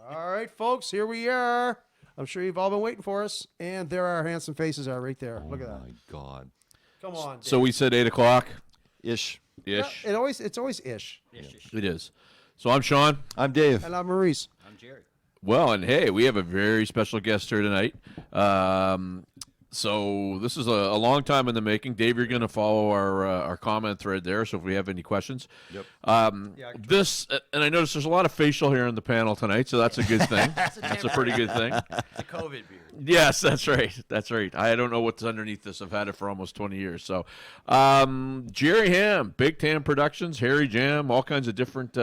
All right, folks, here we are. I'm sure you've all been waiting for us, and there our handsome faces are right there. Look at that. Oh my God. Come on. So Dave. we said 8 o'clock Ish. ish. Yeah, it's always ish. It is. So I'm Sean. I'm Dave. And I'm Maurice. I'm Jerry. Well, and hey, we have a very special guest here tonight. So this is a long time in the making. Dave, you're going to follow our comment thread there. So if we have any questions, Yep. this and I noticed there's a lot of facial hair on the panel tonight, so that's a good thing. That's a pretty good thing. It's a COVID beard. Yes, that's right. That's right. I don't know what's underneath this. I've had it for almost 20 years. So, Jerry Ham, Big Tam Productions, Harry Jam, all kinds of different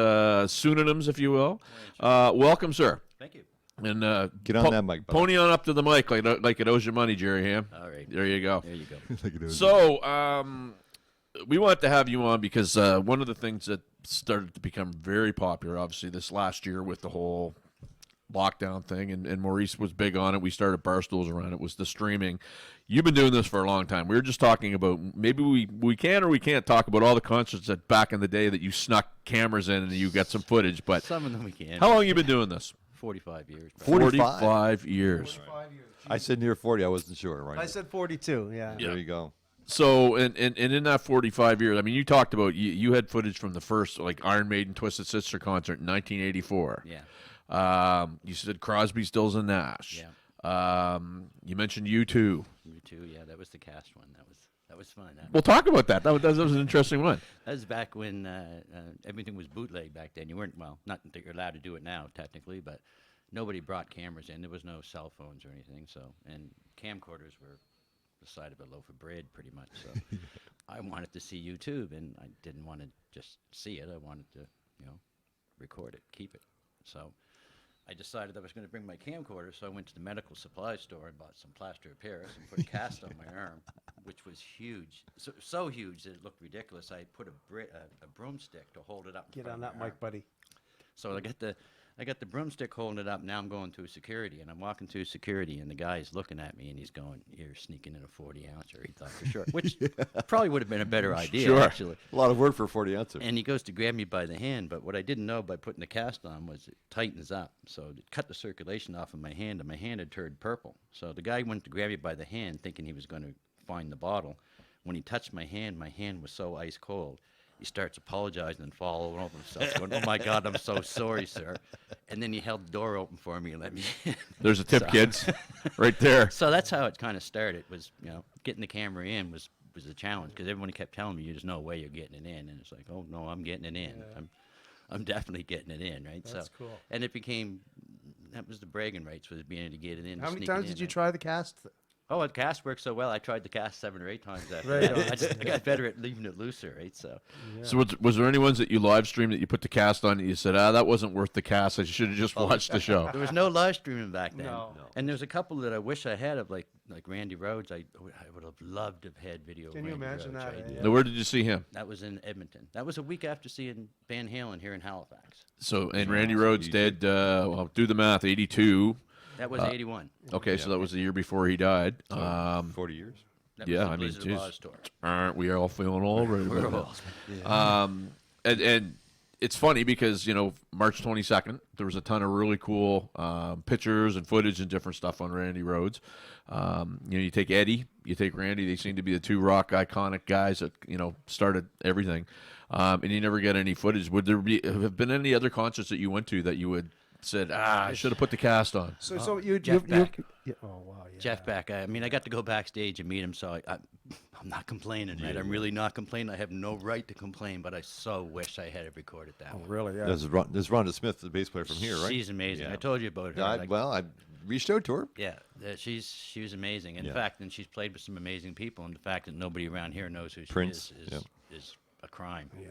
pseudonyms, if you will. Welcome, sir. Thank you. And Get on that mic, bud. Pony on up to the mic like it owes you money, Jerry Ham. All right. There you go. There you go. So, we want to have you on because one of the things that started to become very popular, obviously, this last year with the whole lockdown thing, and Maurice was big on it. We started Barstools around it, was the streaming. You've been doing this for a long time. We were just talking about maybe we can or we can't talk about all the concerts that back in the day that you snuck cameras in and you got some footage. But Some of them we can. how long you been doing this? 45 years. 45 years. I said near 40. I wasn't sure. Right. I said 42, yeah. There you go. So, and in that 45 years, I mean, you talked about, you had footage from the first, like, Iron Maiden Twisted Sister concert in 1984. Yeah. You said Crosby, Stills, and Nash. Yeah. You mentioned U2. You too. Yeah, that was the cast one. That was fun. We'll talk about that. That was an interesting one. That was back when everything was bootleg back then. You weren't, well, not that you're allowed to do it now, technically, but nobody brought cameras in. There was no cell phones or anything, so, and camcorders were the side of a loaf of bread, pretty much, so. I wanted to see YouTube, and I didn't want to just see it. I wanted to, record it, keep it. So I decided I was going to bring my camcorder, so I went to the medical supply store and bought some plaster of Paris and put a cast on my arm, which was huge, so huge that it looked ridiculous. I put a broomstick to hold it up. in Get front on of that my arm. mic, buddy. So I got the broomstick holding it up. Now I'm going through security, and I'm walking through security, and the guy's looking at me, and he's going, "You're sneaking in a 40 ouncer." He thought for sure, which probably would have been a better idea, Sure. actually. A lot of work for 40 ounces. And he goes to grab me by the hand, but what I didn't know by putting the cast on was it tightens up. So it cut the circulation off of my hand, and my hand had turned purple. So the guy went to grab me by the hand, thinking he was going to find the bottle. When he touched my hand was so ice cold. He starts apologizing and falling over himself, going, "Oh my God, I'm so sorry, sir." And then he held the door open for me and let me in. There's a tip, kids, right there. So that's how it kind of started. Was getting the camera in was a challenge because everyone kept telling me, "There's no way you're getting it in," and it's like, "Oh no, I'm getting it in. I'm definitely getting it in, right?" That's cool. And it became that was the bragging rights, was being able to get it in. How to many sneak it times in, did you right? try the cast? Oh, the cast worked so well. I tried the cast 7 or 8 times after Right that. on. I got better at leaving it looser, right? So So was there any ones that you live streamed that you put the cast on and you said, that wasn't worth the cast. I should have just watched the show. there was no live streaming back then. No. And there's a couple that I wish I had of like Randy Rhoads. I would have loved to have had video. Can of you Randy imagine Rhoads, that, right? eh? Now, where did you see him? That was in Edmonton. That was a week after seeing Van Halen here in Halifax. So, and Randy Rhoads did, do the math, 82. That was 81. Okay, so that was the year before he died. 40 years. That yeah, was the I mean, Blizzard of geez. Oz tour. Aren't we all feeling all right We're about all- that? And it's funny because, March 22nd, there was a ton of really cool pictures and footage and different stuff on Randy Rhoads. You take Eddie, you take Randy, they seem to be the two rock iconic guys that, started everything. And you never get any footage. Would there have been any other concerts that you went to that you would said, I should have put the cast on? So you Jeff Beck. yeah, oh wow, yeah. Jeff Beck. I mean, I got to go backstage and meet him, so I'm not complaining, right? I'm really not complaining. I have no right to complain, but I so wish I had it recorded that way. Really? Yeah. There's Rhonda Smith, the bass player from here, right? She's amazing. Yeah. I told you about her. I, like- well, I reached out to her. Yeah, she was amazing. In Yeah. fact, and she's played with some amazing people. And the fact that nobody around here knows who she Prince, is a crime. Yeah.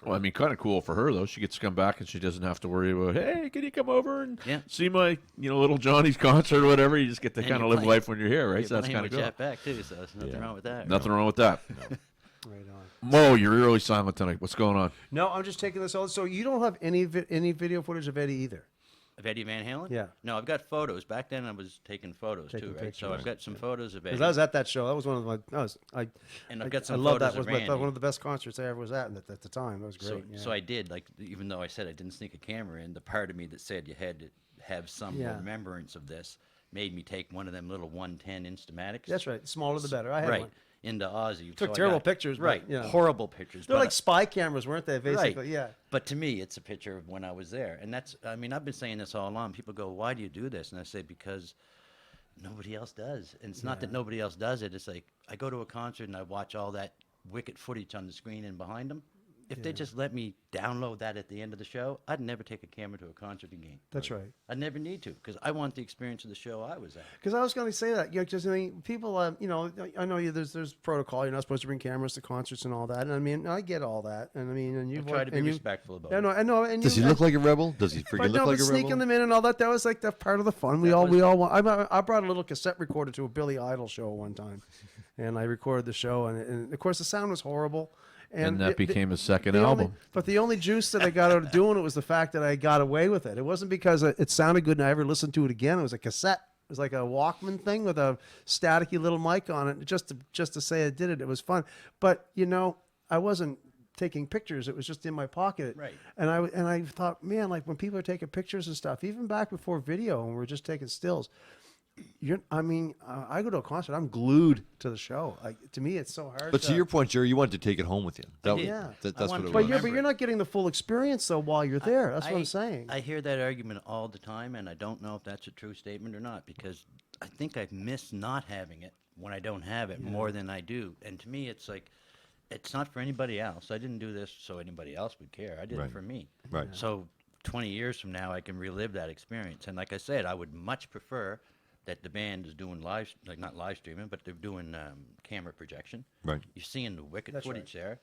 Well, I mean, kind of cool for her, though. She gets to come back and she doesn't have to worry about, hey, can you come over and Yeah. see my, little Johnny's concert or whatever. You just get to And kind of you're live playing- life when you're here, right? You're So that's playing kind of with cool. Jeff Beck too, so there's nothing wrong with that. Nothing wrong with that. Right on. Mo, you're really silent tonight. What's going on? No, I'm just taking this all. So you don't have any video footage of Eddie either. Of Eddie Van Halen? Yeah. No, I've got photos. Back then I was taking photos Taking too, right? So pictures. I've got some photos of Eddie. Because I was at that show. That was one of my. And I've got some I love that. photos Was of one Randy. of the best concerts I ever was at the time. That was So, great. yeah. so I did, like, even though I said I didn't sneak a camera in, the part of me that said you had to have some Yeah. remembrance of this made me take one of them little 110 Instamatics. That's right. Smaller the better. I had right. one. Into Ozzy. Took So I terrible got- pictures, but, Right. you know. Horrible pictures. They're but like spy cameras, weren't they? Basically, Right. yeah. But to me, it's a picture of when I was there. And that's, I mean, I've been saying this all along. People go, why do you do this? And I say, because nobody else does. And it's not that nobody else does it. It's like, I go to a concert and I watch all that wicked footage on the screen and behind them. If they just let me download that at the end of the show, I'd never take a camera to a concert again. That's right. I'd never need to, because I want the experience of the show I was at. Because I was going to say that, just I mean, people, you know, I know there's protocol. You're not supposed to bring cameras to concerts and all that. And I mean, I get all that. And I mean, and you Try to be respectful about it. I know. And Does he look like a rebel? Does he freaking But look no, like but a sneaking rebel? them in and all that, that was like the part of the fun. We all want. I brought a little cassette recorder to a Billy Idol show one time, and I recorded the show, and of course the sound was horrible. And that became his second the album. But the only juice that I got out of doing it was the fact that I got away with it. It wasn't because it sounded good and I ever listened to it again. It was a cassette. It was like a Walkman thing with a staticky little mic on it. Just to say I did it, it was fun. But I wasn't taking pictures. It was just in my pocket. Right. And I thought, man, like when people are taking pictures and stuff, even back before video, and we're just taking stills. I go to a concert. I'm glued to the show. To me, it's so hard. But to your point, Jerry, you wanted to take it home with you. That was, Yeah. that's I what wanted it to But was. you're remember not getting the full experience though while you're there. That's what I'm saying. I hear that argument all the time, and I don't know if that's a true statement or not, because I think I've missed not having it when I don't have it more than I do. And to me, it's like, it's not for anybody else. I didn't do this so anybody else would care. I did Right. it for me. Right. So 20 years from now, I can relive that experience. And like I said, I would much prefer that the band is doing not live streaming, but they're doing camera projection. Right. You're seeing the wicked That's footage there.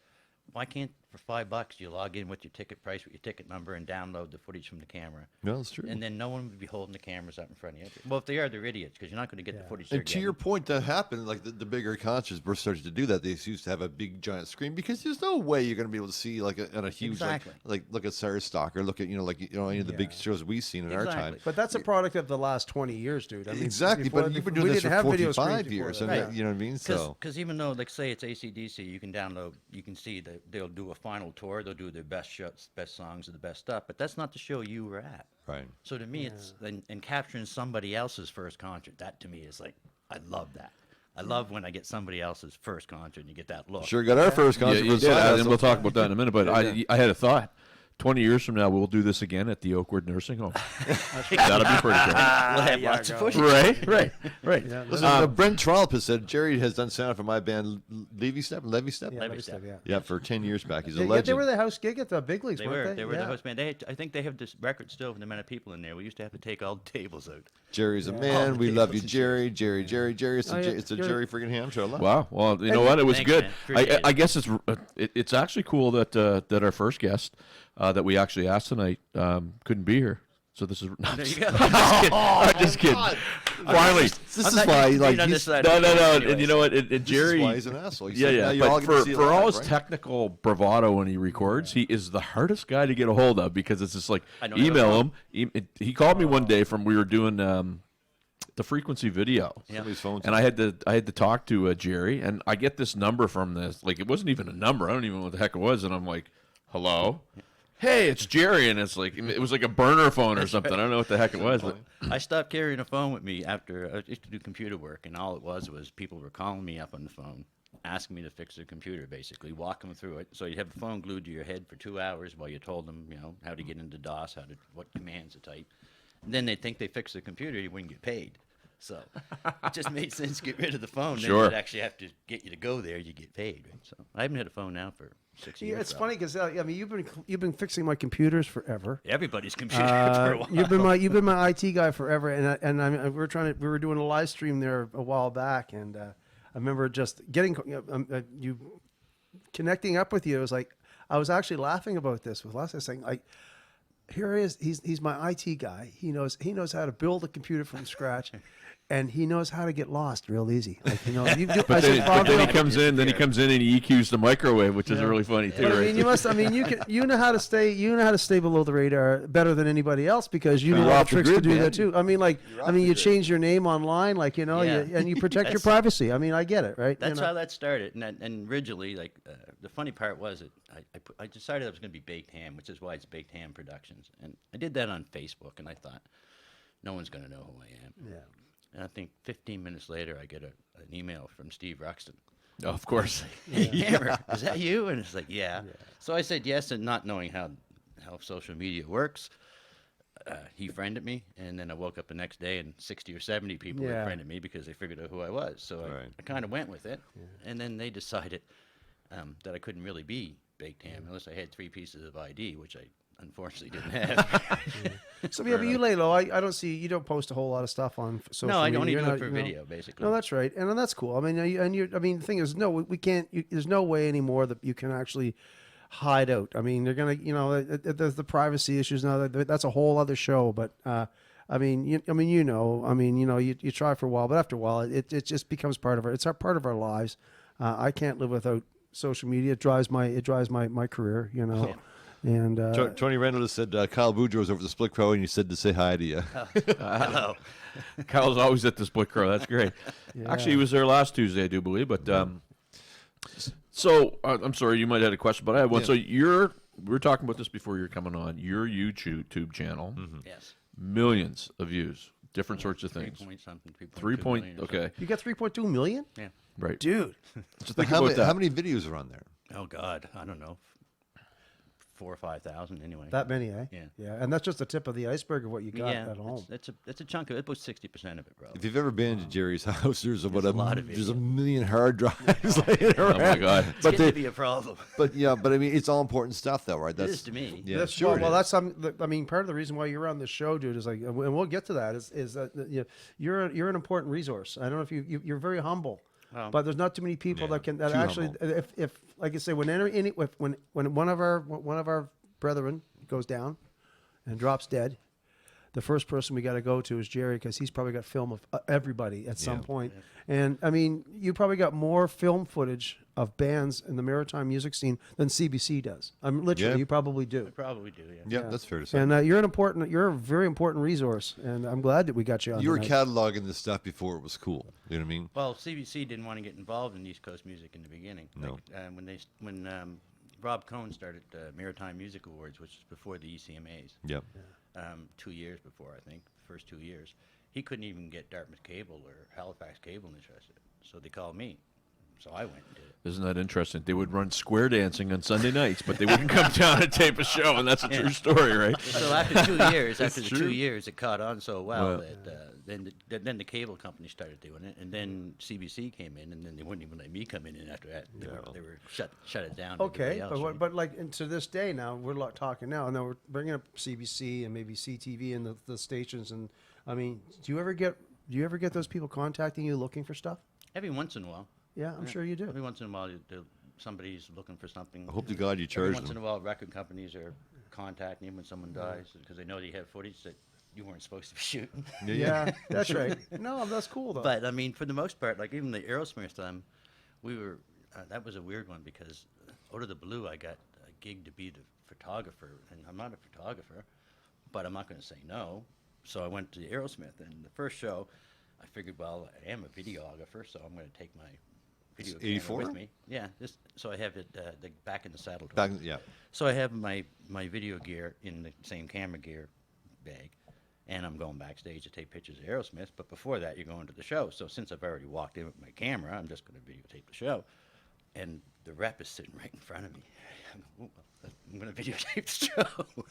Why can't, for $5, you log in with your ticket price, with your ticket number, and download the footage from the camera? No, that's true. And then no one would be holding the cameras up in front of you. Well, if they are, they're idiots, because you're not going to get the footage they're And to getting. your point, that happened. Like the bigger concerts were starting to do that. They used to have a big giant screen because there's no way you're going to be able to see like on a huge Exactly. like look at Sarah Stock or look at any of the big shows we've seen in our time. Exactly. But that's a product of the last 20 years, dude. I mean, Exactly, before- but you've been we doing this didn't for have video screens 45 before years, that. and Yeah. you know what I mean. So Because even though, like, say it's AC/DC, you can download, you can see that they'll do a final tour, they'll do their best shots, best songs, or the best stuff, but that's not the show you were at. right. So to me, it's and capturing somebody else's first concert. That to me is like, I love that. I love when I get somebody else's first concert and you get that look. Sure got our first Yeah, concert. you with did, Sawdust. and we'll talk about that in a minute. But I had a thought. 20 years from now, we'll do this again at the Oakwood Nursing Home. That'll be pretty cool. We'll have lots of footage. Right. Listen, Brent Trollope has said Jerry has done sound for my band Levy Step. Yeah, Levy Levy Step. Step, yeah. Yeah, for 10 years back. He's a Yeah, legend. they were the house gig at the big leagues, They weren't were. they? They were yeah. the host band. I think they have this record still for the amount of people in there. We used to have to take all the tables out. Jerry's a man. We love you, tables and Jerry. Jerry. It's Oh, yeah, it's a you're- Jerry freaking Ham show. Wow. Well, you know what? It was Thanks, good. man. Appreciate I it. guess it's actually cool that that our first guest that we actually asked tonight couldn't be here. So this is There you go. I'm just kidding. Finally. This is why, like, on he's, this side. No. Anyways. And you know what? this Jerry. is why he's an asshole. He Yeah, said, now you all But get to for, see it for all live, his right? technical bravado when he records, he is the hardest guy to get a hold of because it's just like I know how to email him. He called me one day from we were doing the frequency video. Somebody's phone's And I had to talk to Jerry, and I get this number from this. Like, it wasn't even a number. I don't even know what the heck it was. And I'm like, hello? Hey, it's Jerry. And it's like, it was like a burner phone or something. I don't know what the heck it was. But I stopped carrying a phone with me after I used to do computer work, and all it was people were calling me up on the phone, asking me to fix their computer, basically, walk them through it. So you'd have the phone glued to your head for 2 hours while you told them, how to get into DOS, what commands to type. And then they'd think they fixed their computer, you wouldn't get paid. So it just made sense to get rid of the phone. Sure. Then they'd actually have to get you to go there, you get paid. Right? So I haven't had a phone now for 6 years. Yeah, it's probably. funny because I mean you've been fixing my computers forever. Everybody's computer for a while. You've been my IT guy forever, and we were doing a live stream there a while back, and I remember just getting you connecting up with you. It was like I was actually laughing about this with Les. I was saying like, here he is. He's my IT guy. He knows how to build a computer from scratch. and he knows how to get lost real easy. Like, you know, I But said, then, Bob, he no, comes in. Then he comes in and he EQs the microwave, which is really funny too. but I Right? mean, you must. I mean, you know how to stay. You know how to stay below the radar better than anybody else because you You're know all the off the tricks grid, to do man. that too. I mean, like, You're off I mean, the you grid. change your name online, like, you know, Yeah. and you protect your That's- privacy. I mean, I get it, right? That's you know? how that started. And originally, like, the funny part was that I decided I was going to be Baked Ham, which is why it's Baked Ham Productions. And I did that on Facebook, and I thought, no one's going to know who I am. Yeah. And I think 15 minutes later, I get an email from Steve Ruxton. Oh, of course. Hey, Hammer, is that you? And it's like, yeah. So I said yes, and not knowing how social media works, he friended me, and then I woke up the next day, and 60 or 70 people Yeah. had friended me because they figured out who I was. So Right. I kind of went with it, and then they decided that I couldn't really be Baked Ham unless I had 3 pieces of ID, which I unfortunately didn't have. So yeah, but you lay low. I don't see you don't post a whole lot of stuff on social No, I media. only You're do not- it for you know- video, basically. No, that's right, and that's cool. I mean, I mean, the thing is, no, we can't. There's no way anymore that you can actually hide out. I mean, they're gonna, you know, there's the privacy issues now. That's a whole other show. But I mean, you know, you try for a while, but after a while, it just becomes part of our. Part of our lives. I can't live without social media. It drives my career. You know. And Tony Randall just said Kyle Boudreau was over the Split Crow, and you said to say hi to you. Hello. Kyle's always at the Split Crow. That's great. Actually, he was there last Tuesday, I do believe. But so I'm sorry, you might have had a question, but I have one. Yeah. So we were talking about this before you're coming on. Your YouTube channel, Yes. millions of views, different sorts of 3 things. point something, 3.2 3 point. million or something. Okay, you got 3.2 million, Yeah. right. dude. So think how, about many, that. how many videos are on there? Oh God, I don't know, 4,000 or 5,000 anyway. That many, eh? Yeah. Yeah, and that's just the tip of the iceberg of what you got yeah, at home. That's a chunk of it. About 60% of it, probably. If you've ever been to Jerry's house, there's about a lot of there's a video. million hard drives laying around. Oh my God. It's But getting to they, be a problem. but I mean, it's all important stuff, though, right? It is to me. Yeah, That's sure. well, it that's is. some. I mean, part of the reason why you're on this show, dude, is like, and we'll get to that. Is that you're an important resource. I don't know if you're very humble, but there's not too many people Yeah, that too actually, humble. if like I say, when one of our brethren goes down and drops dead, the first person we got to go to is Jerry because he's probably got film of everybody at some point. And I mean, you probably got more film footage of bands in the maritime music scene than CBC does. I'm literally, Yeah. you probably do. We probably do, yeah. Yeah, that's fair to say. And you're a very important resource, and I'm glad that we got you on. You were tonight. cataloging this stuff before it was cool. You know what I mean? Well, CBC didn't want to get involved in East Coast music in the beginning. No. Like, when Rob Cohn started Maritime Music Awards, which was before the ECMAs, Yep. 2 years before, I think, the first 2 years, he couldn't even get Dartmouth Cable or Halifax Cable interested. So they called me. So I went and did it. Isn't that interesting? They would run square dancing on Sunday nights, but they wouldn't come down and tape a show, and that's a true story, right? So after 2 years, after the true. 2 years, it caught on so well Well- that then the cable company started doing it, and then CBC came in, and then they wouldn't even let me come in. And after that, they were shut it down. to Okay, everybody else, but right? but like and to this day now we're talking now, and now we're bringing up CBC and maybe CTV and the stations. And I mean, do you ever get those people contacting you looking for stuff? Every once in a while. Yeah, I'm sure you do. Every once in a while, somebody's looking for something. I hope to God you Every charge once in them. a while, record companies are contacting you when someone dies because they know they have footage that you weren't supposed to be shooting. Yeah, that's right. No, that's cool though. But I mean, for the most part, like even the Aerosmith time, we were that was a weird one because out of the blue, I got a gig to be the photographer, and I'm not a photographer, but I'm not going to say no. So I went to Aerosmith, and the first show, I figured, well, I am a videographer, so I'm going to take my video camera 84? with me. Yeah, so I have it back in the saddle. Yeah. So I have my video gear in the same camera gear bag, and I'm going backstage to take pictures of Aerosmith. But before that, you're going to the show. So since I've already walked in with my camera, I'm just going to videotape the show. And the rep is sitting right in front of me. I'm going to videotape the show.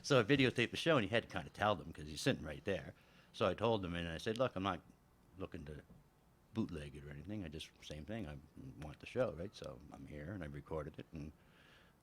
So I videotaped the show, and he had to kind of tell them because he's sitting right there. So I told him, and I said, look, I'm not looking to bootleg it or anything. I just, same thing. I want the show, right? So I'm here, and I recorded it, and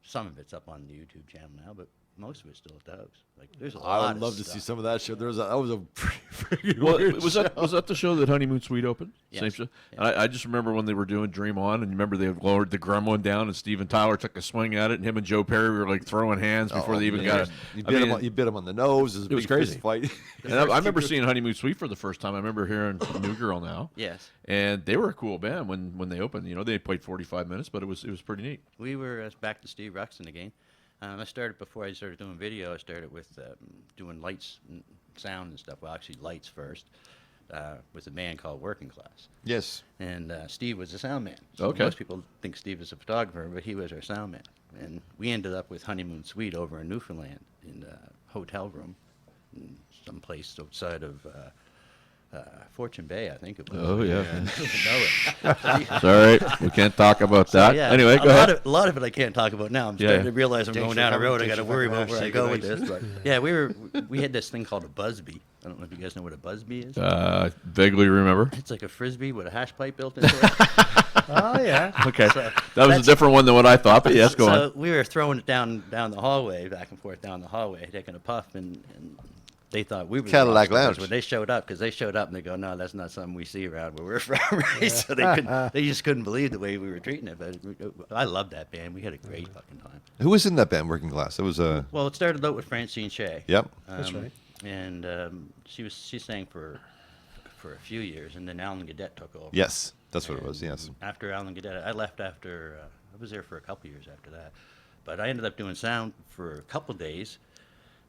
some of it's up on the YouTube channel now, but most of it's still at the house. Like there's a I lot would love of to stuff. see some of that show. That was a pretty Well, weird was show. that the show that Honeymoon Suite opened? Same Yes. show. And I just remember when they were doing Dream On, and you remember they lowered the Gremlin down, and Steven Tyler took a swing at it, and him and Joe Perry were like throwing hands before they even got it. You I bit, mean, him, you bit him on the nose. It was crazy. Fight. and I remember seeing Honeymoon Suite for the first time. I remember hearing New Girl Now, Yes. and they were a cool band when they opened. You know, they played 45 minutes, but it was pretty neat. We were back to Steve Ruxton again. I started before I started doing video. I started with doing lights, and sound, and stuff. Well, actually, lights first, with a band called Working Class. Yes. And Steve was a sound man. So Okay. most people think Steve is a photographer, but he was our sound man. And we ended up with Honeymoon Suite over in Newfoundland in the hotel room, in some place outside of Fortune Bay, I think it was. Oh, yeah. I don't know it. It's all right. We can't talk about that. Yeah, Anyway, go ahead. A lot of it I can't talk about now. I'm Yeah. starting to realize I'm Thanks going for down a coming. road. I Thanks got to for worry coming. about where I Say go with goodnight. this. But yeah, we had this thing called a Busby. I don't know if you guys know what a Busby is. Vaguely remember. It's like a frisbee with a hash pipe built into it. Oh yeah. Okay, that was a that's- different one than what I thought. But yes, go so on. we were throwing it down the hallway, back and forth down the hallway, taking a puff, and they thought we were the Cadillac rock stars Lounge. when they showed up, because they showed up and they go, no, that's not something we see around where we're from. Right? So they just couldn't believe the way we were treating it. But I loved that band. We had a great fucking time. Who was in that band, Working Class? It was Well, it started out with Francine Shea. Yep. That's right. And she sang for a few years, and then Alan Gadet took over. Yes, that's what it was. And Yes. After Alan Gadet, I left after I was there for a couple years after that, but I ended up doing sound for a couple days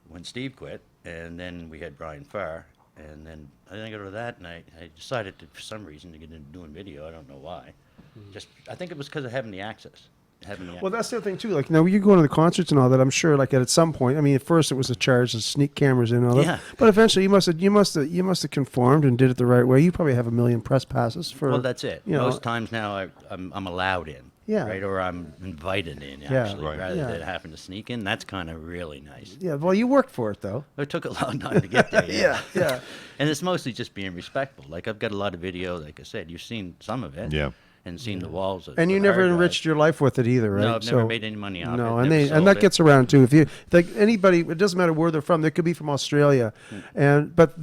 when Steve quit, and then we had Brian Farr, and then I think out of that night I decided to, for some reason, to get into doing video. I don't know why. Just I think it was because of having the access. Well, that's the other thing too. Like, now you go to the concerts and all that. I'm sure, like at some point. I mean, at first it was a charge to sneak cameras in and all that. Yeah. But eventually, you must have conformed and did it the right way. You probably have a million press passes for. Well, that's it. You know, Most times now I'm allowed in. Yeah. Right, or I'm invited in Yeah. actually, Right. rather Yeah. than having to sneak in. That's kind of really nice. Yeah. Well, you worked for it though. It took a long time to get there. Yeah. And it's mostly just being respectful. Like I've got a lot of video, like I said, you've seen some of it. Yeah. And seen the walls. And you of never hard drive. enriched your life with it either, right? No, I've never made any money off it. No, Never and sold that it. gets around too. If you like anybody, it doesn't matter where they're from. They could be from Australia, but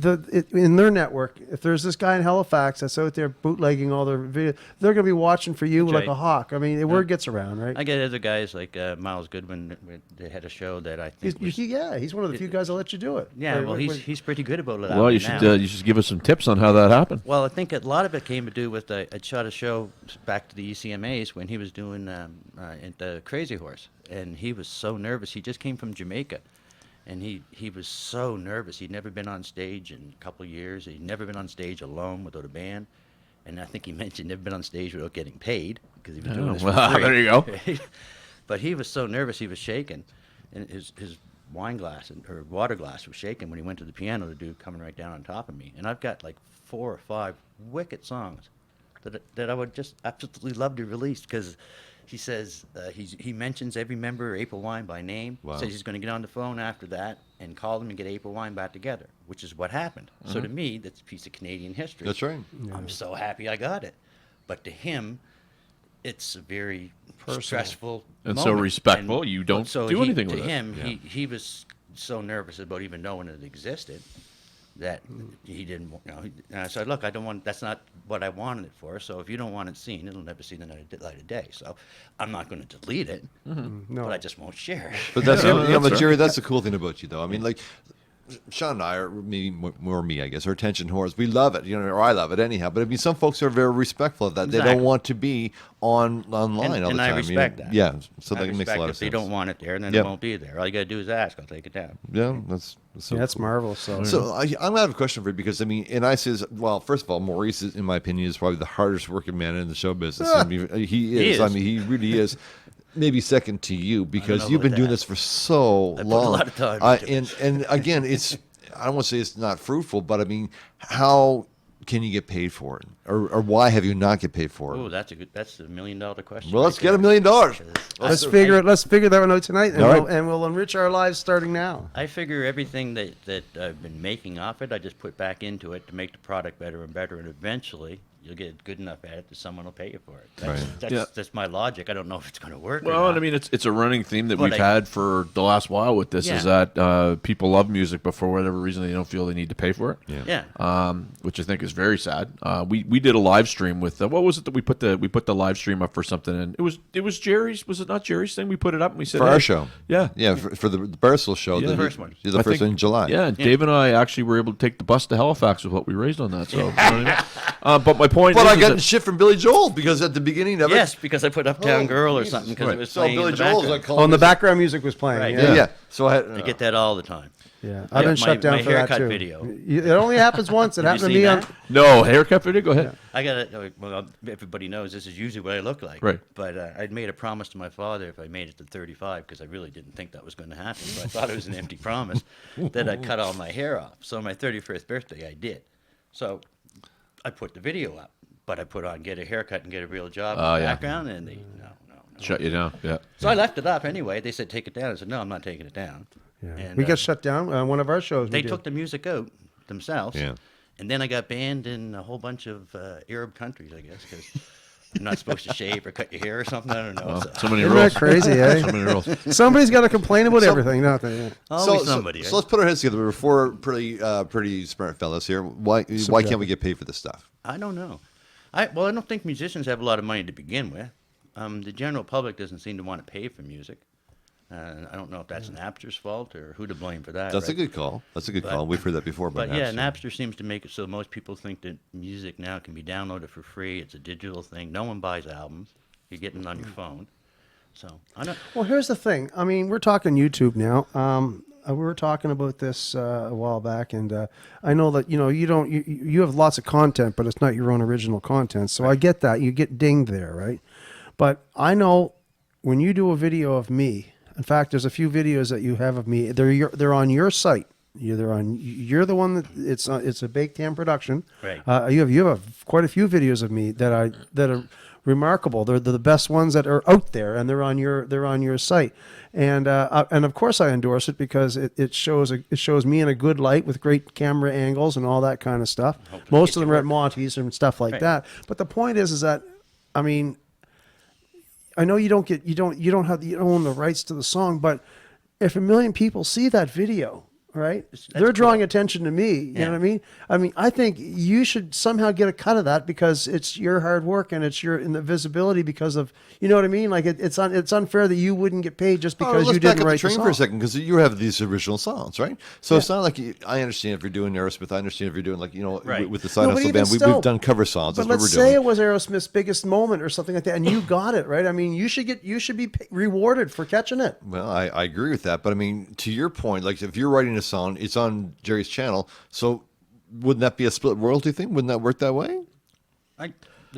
in their network, if there's this guy in Halifax that's out there bootlegging all their video, they're going to be watching for you That's like a right. hawk. I mean, the word gets around, right? I get other guys like Miles Goodwin. They had a show that I think. was, He's one of the few guys that let you do it. yeah, Right, well, right, he's pretty good about it. Well, you should give us some tips on how that happened. Well, I think a lot of it came to do with I shot a show back to the ECMAs when he was doing at the Crazy Horse, and he was so nervous. He just came from Jamaica, and he was so nervous. He'd never been on stage in a couple of years. He'd never been on stage alone without a band, and I think he mentioned never been on stage without getting paid because he was doing this for well, free. there you go. But he was so nervous, he was shaking, and his wine glass or water glass was shaking when he went to the piano to do "Coming Right Down on Top of Me." And I've got like 4 or 5 wicked songs that I would just absolutely love to release because he says he mentions every member of April Wine by name. Wow. Says he's going to get on the phone after that and call them and get April Wine back together, which is what happened. So to me, that's a piece of Canadian history. That's right. I'm so happy I got it. But to him, it's a very stressful And so moment. respectful, you don't do anything to with it. him, Yeah. he was so nervous about even knowing it existed that he didn't. And I said, "Look, I don't want. That's not what I wanted it for. So if you don't want it seen, it'll never see the light of day. So I'm not going to delete it, No. but I just won't share it." But that's Yeah, but that's right. Jerry. That's the cool thing about you, though. I mean, like Sean and I are maybe more me, I guess. Our attention whores. We love it, or I love it anyhow. But I mean, some folks are very respectful of that. They Exactly. don't want to be online all the and time. I respect that. Yeah, so I that makes a respect lot if of they sense. don't want it there, then Yep. it won't be there. All you got to do is ask. I'll take it down. Yeah, that's so. That's cool. marvelous. So, So I'm gonna have a question for you because I mean, and I says, well, first of all, Maurice, is, in my opinion, is probably the hardest working man in the show business. I mean, he is. I is. mean, he really is. Maybe second to you because know you've been about doing that. this for so I put a long. lot of time into it. And again, it's I don't want to say it's not fruitful, but I mean, how can you get paid for it, or why have you not get paid for it? Oh, that's a $1 million question. Well, right let's get there. $1 million. let's figure it. Let's figure that one out tonight, and, All right. we'll enrich our lives starting now. I figure everything that I've been making off it, I just put back into it to make the product better and better, and eventually you'll get good enough at it that someone will pay you for it. That's, Right. that's, Yeah. that's my logic. I don't know if it's going to work. Well, or and not. I mean, it's a running theme that But we've I- had for the last while with this is Yeah. that people love music, but for whatever reason, they don't feel they need to pay for it. Yeah. Which I think is very sad. We did a live stream with what was it that we put the live stream up for something, and it was Jerry's, was it not Jerry's thing? We put it up and we said For hey. our show. Yeah. Yeah, for the Barstool show. Yeah. The The first one. Yeah, the I first think- one in July. Yeah, and Dave and I actually were able to take the bus to Halifax with what we raised on that. So, you know what I mean? But my point But is, I is got that- shit from Billy Joel because at the beginning of Yes, because I put Uptown Oh, Girl or Jesus something because Right. it was it, so playing Billy in the Joel's background. like calling Oh, and the this- background music was playing. Right, Yeah. Yeah. So I had. I get that all the time. Yeah, I've been my- shut down my for that haircut too. video. It only happens once. It Have happened you to me seen on. that? no haircut video. Go ahead. I got it. Well, everybody knows this is usually what I look like. Right. But I'd made a promise to my father if I made it to 35, because I really didn't think that was going to happen. So I thought it was an empty promise, that I'd cut all my hair off. So my 31st birthday, I did. So I put the video up, but I put on get a haircut and get a real job in the yeah. background, and they no. Shut you down. Yeah. So I left it up anyway. They said take it down. I said no, I'm not taking it down. Yeah. And, We got shut down. One of our shows. They we did. took the music out themselves. Yeah. And then I got banned in a whole bunch of Arab countries, I guess, because you're not supposed to shave or cut your hair or something. I don't know. Well, So- so many Isn't rules. that crazy, eh? So many rules. Somebody's got to complain about everything, don't they? Yeah. Always somebody. So let's put our heads together. We're four pretty smart fellas here. Why can't we get paid for this stuff? I don't know. I don't think musicians have a lot of money to begin with. The general public doesn't seem to want to pay for music. I don't know if that's Napster's fault or who to blame for that. That's a right? good call. That's a good But- call. We've heard that before. But Napster. yeah, Napster seems to make it so most people think that music now can be downloaded for free. It's a digital thing. No one buys albums. You're getting it on your phone. So I don't. Well, here's the thing. I mean, we're talking YouTube now. We were talking about this a while back, and I know that you have lots of content, but it's not your own original content. So I get that you get dinged there, right? But I know when you do a video of me. In fact, there's a few videos that you have of me. They're on your site. You're the one that it's a Baked Ham production. Right. You have quite a few videos of me that are remarkable. They're the best ones that are out there, and they're on your site. And of course I endorse it because it shows me in a good light with great camera angles and all that kind of stuff. Most of them are at Monty's and stuff like Right. that. But the point is that, I mean, I know you don't own the rights to the song, but if 1 million people see that video, right, they're drawing attention to me. You know what I mean? I think you should somehow get a cut of that because it's your hard work and it's in the visibility because of, you know what I mean? Like it's unfair that you wouldn't get paid just because let's you back didn't up write the train the for a song. second because you have these original songs, right? So it's not like I understand if you're doing Aerosmith. I understand if you're doing Right. with the Side No, but Hustle even band. still- We've done cover songs. But That's what let's we're say doing. it was Aerosmith's biggest moment or something like that, and you got it right. I mean, you should be rewarded for catching it. Well, I agree with that, but I mean, to your point, like if you're writing a song, it's on Jerry's channel, so wouldn't that be a split royalty thing? Wouldn't that work that way?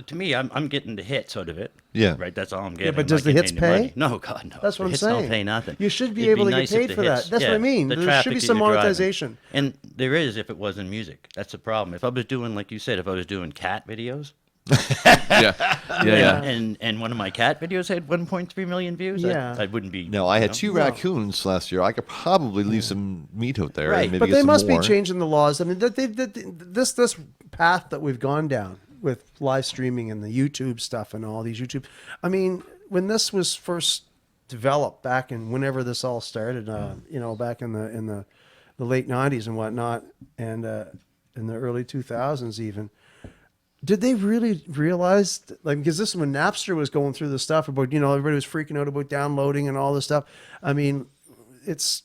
To me, I'm getting the hits out of it. Yeah. Right. That's all I'm getting. but I'm does not the getting hits any pay? money. No, God, no. That's what The I'm hits saying. don't pay nothing. You should be It'd able to nice get if paid the for that. hits- That's what I mean. the There traffic should be that some you're driving. monetization. And there is if it wasn't music. That's the problem. If I was doing, like you said, if I was doing cat videos, Yeah. and one of my cat videos had 1.3 million views, Yeah. I wouldn't be. No, I had you know? two raccoons last year. I could probably leave some meat out there, Right. and maybe But get they some must more. be changing the laws. I mean, this path that we've gone down with live streaming and the YouTube stuff and all these YouTube. I mean, when this was first developed back in whenever this all started, back in the late '90s and whatnot, and in the early 2000s even. Did they really realize, like, because this is when Napster was going through the stuff about, everybody was freaking out about downloading and all this stuff. I mean, it's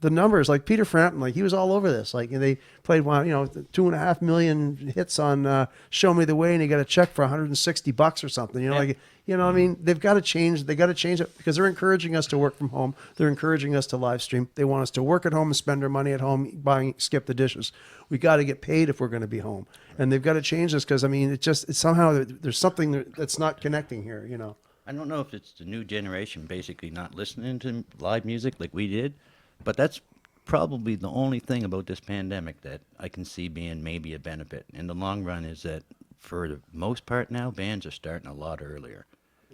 the numbers, like Peter Frampton, like he was all over this. Like they played, 2.5 million hits on "Show Me the Way," and he got a check for $160 or something. I mean, they've got to change. They got to change it because they're encouraging us to work from home. They're encouraging us to live stream. They want us to work at home and spend our money at home, skip the dishes. We got to get paid if we're going to be home, and they've got to change this because I mean, it's somehow there's something that's not connecting here. I don't know if it's the new generation basically not listening to live music like we did, but that's probably the only thing about this pandemic that I can see being maybe a benefit in the long run is that for the most part now, bands are starting a lot earlier.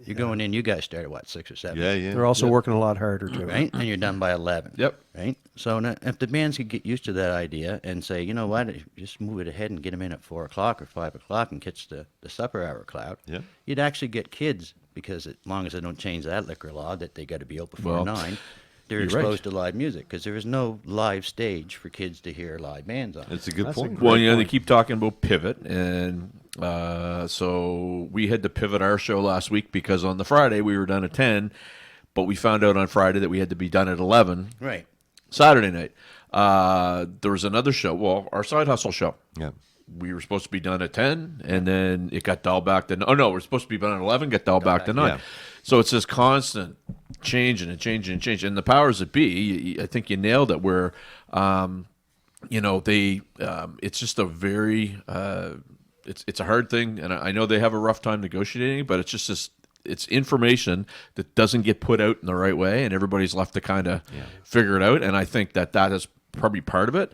You're going in. You guys start at what, 6 or 7? Yeah, yeah. They're also working a lot harder too. Right, and you're done by 11. Yep. Right. So now, if the bands could get used to that idea and say, you know what, just move it ahead and get them in at 4 o'clock or 5 o'clock and catch the supper hour crowd, Yeah. you'd actually get kids, because as long as they don't change that liquor law that they got to be out before Well, 9, they're you're right. exposed to live music, because there is no live stage for kids to hear live bands on. It's a good That's a point. great Well, you know, they point. keep talking about pivot, and so we had to pivot our show last week because on the Friday we were done at 10, but we found out on Friday that we had to be done at 11 Right. Saturday night. There was another show, well, our Side Hustle show. Yeah. We were supposed to be done at 10, and then it got dialed back to, oh no, we're supposed to be done at 11, got dialed back to 9. Yeah. So it's this constant changing and changing and changing. And the powers that be, I think you nailed it, where, you know, it's just a very, it's a hard thing. And I know they have a rough time negotiating, but it's just this, it's information that doesn't get put out in the right way, and everybody's left to kind of figure it out. And I think that is probably part of it.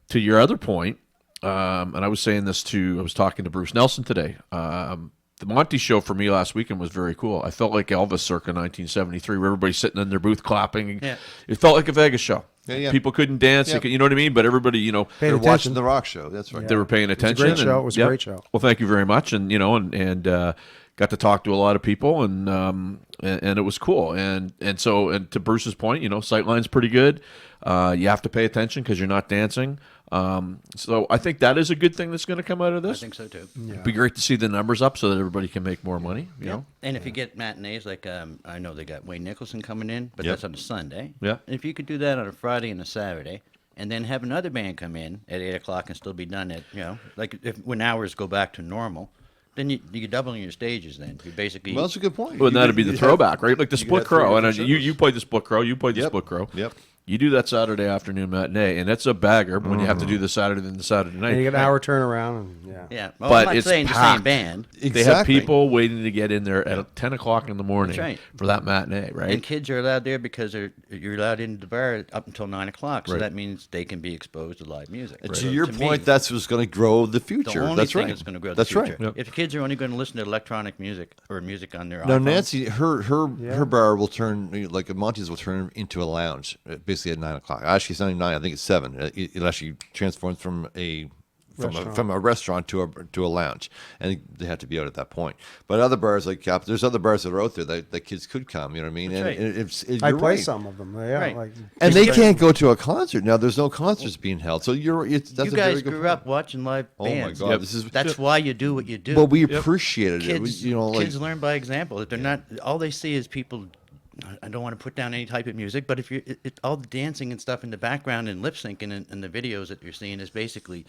To your other point, and I was saying this I was talking to Bruce Nelson today. The Monty show for me last weekend was very cool. I felt like Elvis circa 1973, where everybody's sitting in their booth clapping. Yeah. It felt like a Vegas show. Yeah. People couldn't dance, Yep. you know what I mean? But everybody, you know, Paying They're attention. watching the rock show. That's right. they were paying attention. great show. and- It was a yep. great show. Well, thank you very much, and you know, and got to talk to a lot of people, and it was cool. And to Bruce's point, you know, Sightline's pretty good. You have to pay attention because you're not dancing. So I think that is a good thing that's going to come out of I this. think so too. It'd be great to see the numbers up so that everybody can make more money. You know, And if you get matinees, like I know they got Wayne Nicholson coming in, but Yep. that's on a Sunday. Yeah. And if you could do that on a Friday and a Saturday, and then have another band come in at 8 o'clock and still be done at, you know, like when hours go back to normal, then you're doubling your stages. Then you basically Well, that's a good point. well, You that'd could- be the you'd throwback, right? Like the you could Split have three Crow, and different you shows. played the Split Crow, you played the Yep. Split Crow. Yep. You do that Saturday afternoon matinee, and that's a bagger when you have to do the Saturday and the Saturday night. And you get an hour turnaround, and yeah. Well, But I'm not it's saying the packed. same band. They have Exactly. people waiting to get in there at 10 o'clock in the morning That's right. for that matinee, right? And kids are allowed there because you're allowed into the bar up until 9 o'clock. So Right. that means they can be exposed to live music. And So to your me, point, that's what's going to grow the the future. only That's thing right. that's going to grow the That's future. right. If kids are only going to listen to electronic music or music on their Now, iPhone, Nancy, her bar will turn like Monty's will turn into a lounge basically at 9 o'clock. Actually, it's not even 9. I think it's 7. It actually transforms from a restaurant to a lounge, and they have to be out at that point. But other bars like Cap, there's other bars that are out there that kids could come. You know what I mean? That's right. I you're play right. some of them. Yeah, Right. like And they can't go to a concert now. There's no concerts being held. So that's you a very guys good grew point. up watching live Oh my bands. God, this is That's why you do what you do. Well, we appreciated it. kids, You know, like kids learn by example. If they're not, all they see is people. I don't want to put down any type of music, but if you all the dancing and stuff in the background and lip syncing and the videos that you're seeing is basically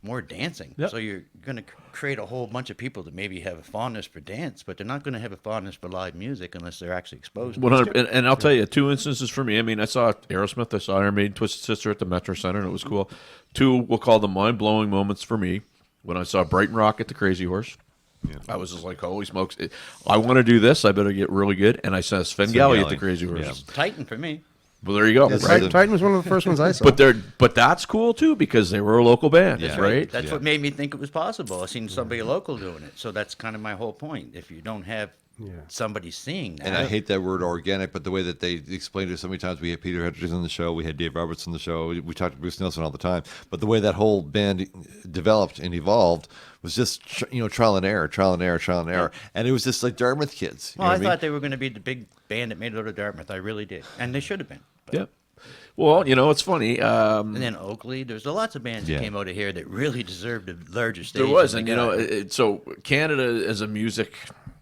more dancing. Yep. So you're going to create a whole bunch of people that maybe have a fondness for dance, but they're not going to have a fondness for live music unless they're actually exposed. to it. 100, and I'll tell you, 2 instances for me. I mean, I saw Aerosmith, I saw Iron Maiden, Twisted Sister at the Metro Center, and it was cool. 2, we'll call them mind-blowing moments for me. When I saw Brighton Rock at the Crazy Horse, I was just like, holy smokes, I want to do this. I better get really good. And I saw Svengali at the Svengali, Crazy Horse. yeah. Titan for me. Well, there you go. Yes, right? the- Titan was one of the first ones I saw. But that's cool, too, because they were a local band, Yeah. right? That's what made me think it was possible. I seen somebody local doing it, so that's kind of my whole point. If you don't have somebody seeing that, And I hate that word organic, but the way that they explained it so many times, we had Peter Hedges on the show, we had Dave Roberts on the show, we talked to Bruce Nelson all the time. But the way that whole band developed and evolved was just trial and error, and it was just like Dartmouth kids. You well, know I what mean? thought they were going to be the big band that made it out of Dartmouth. I really did, and they should have been. But- Yeah. Well, it's funny. And then Oakley, there's lots of bands Yeah. that came out of here that really deserved a larger stage. There was, than and they got. so Canada as a music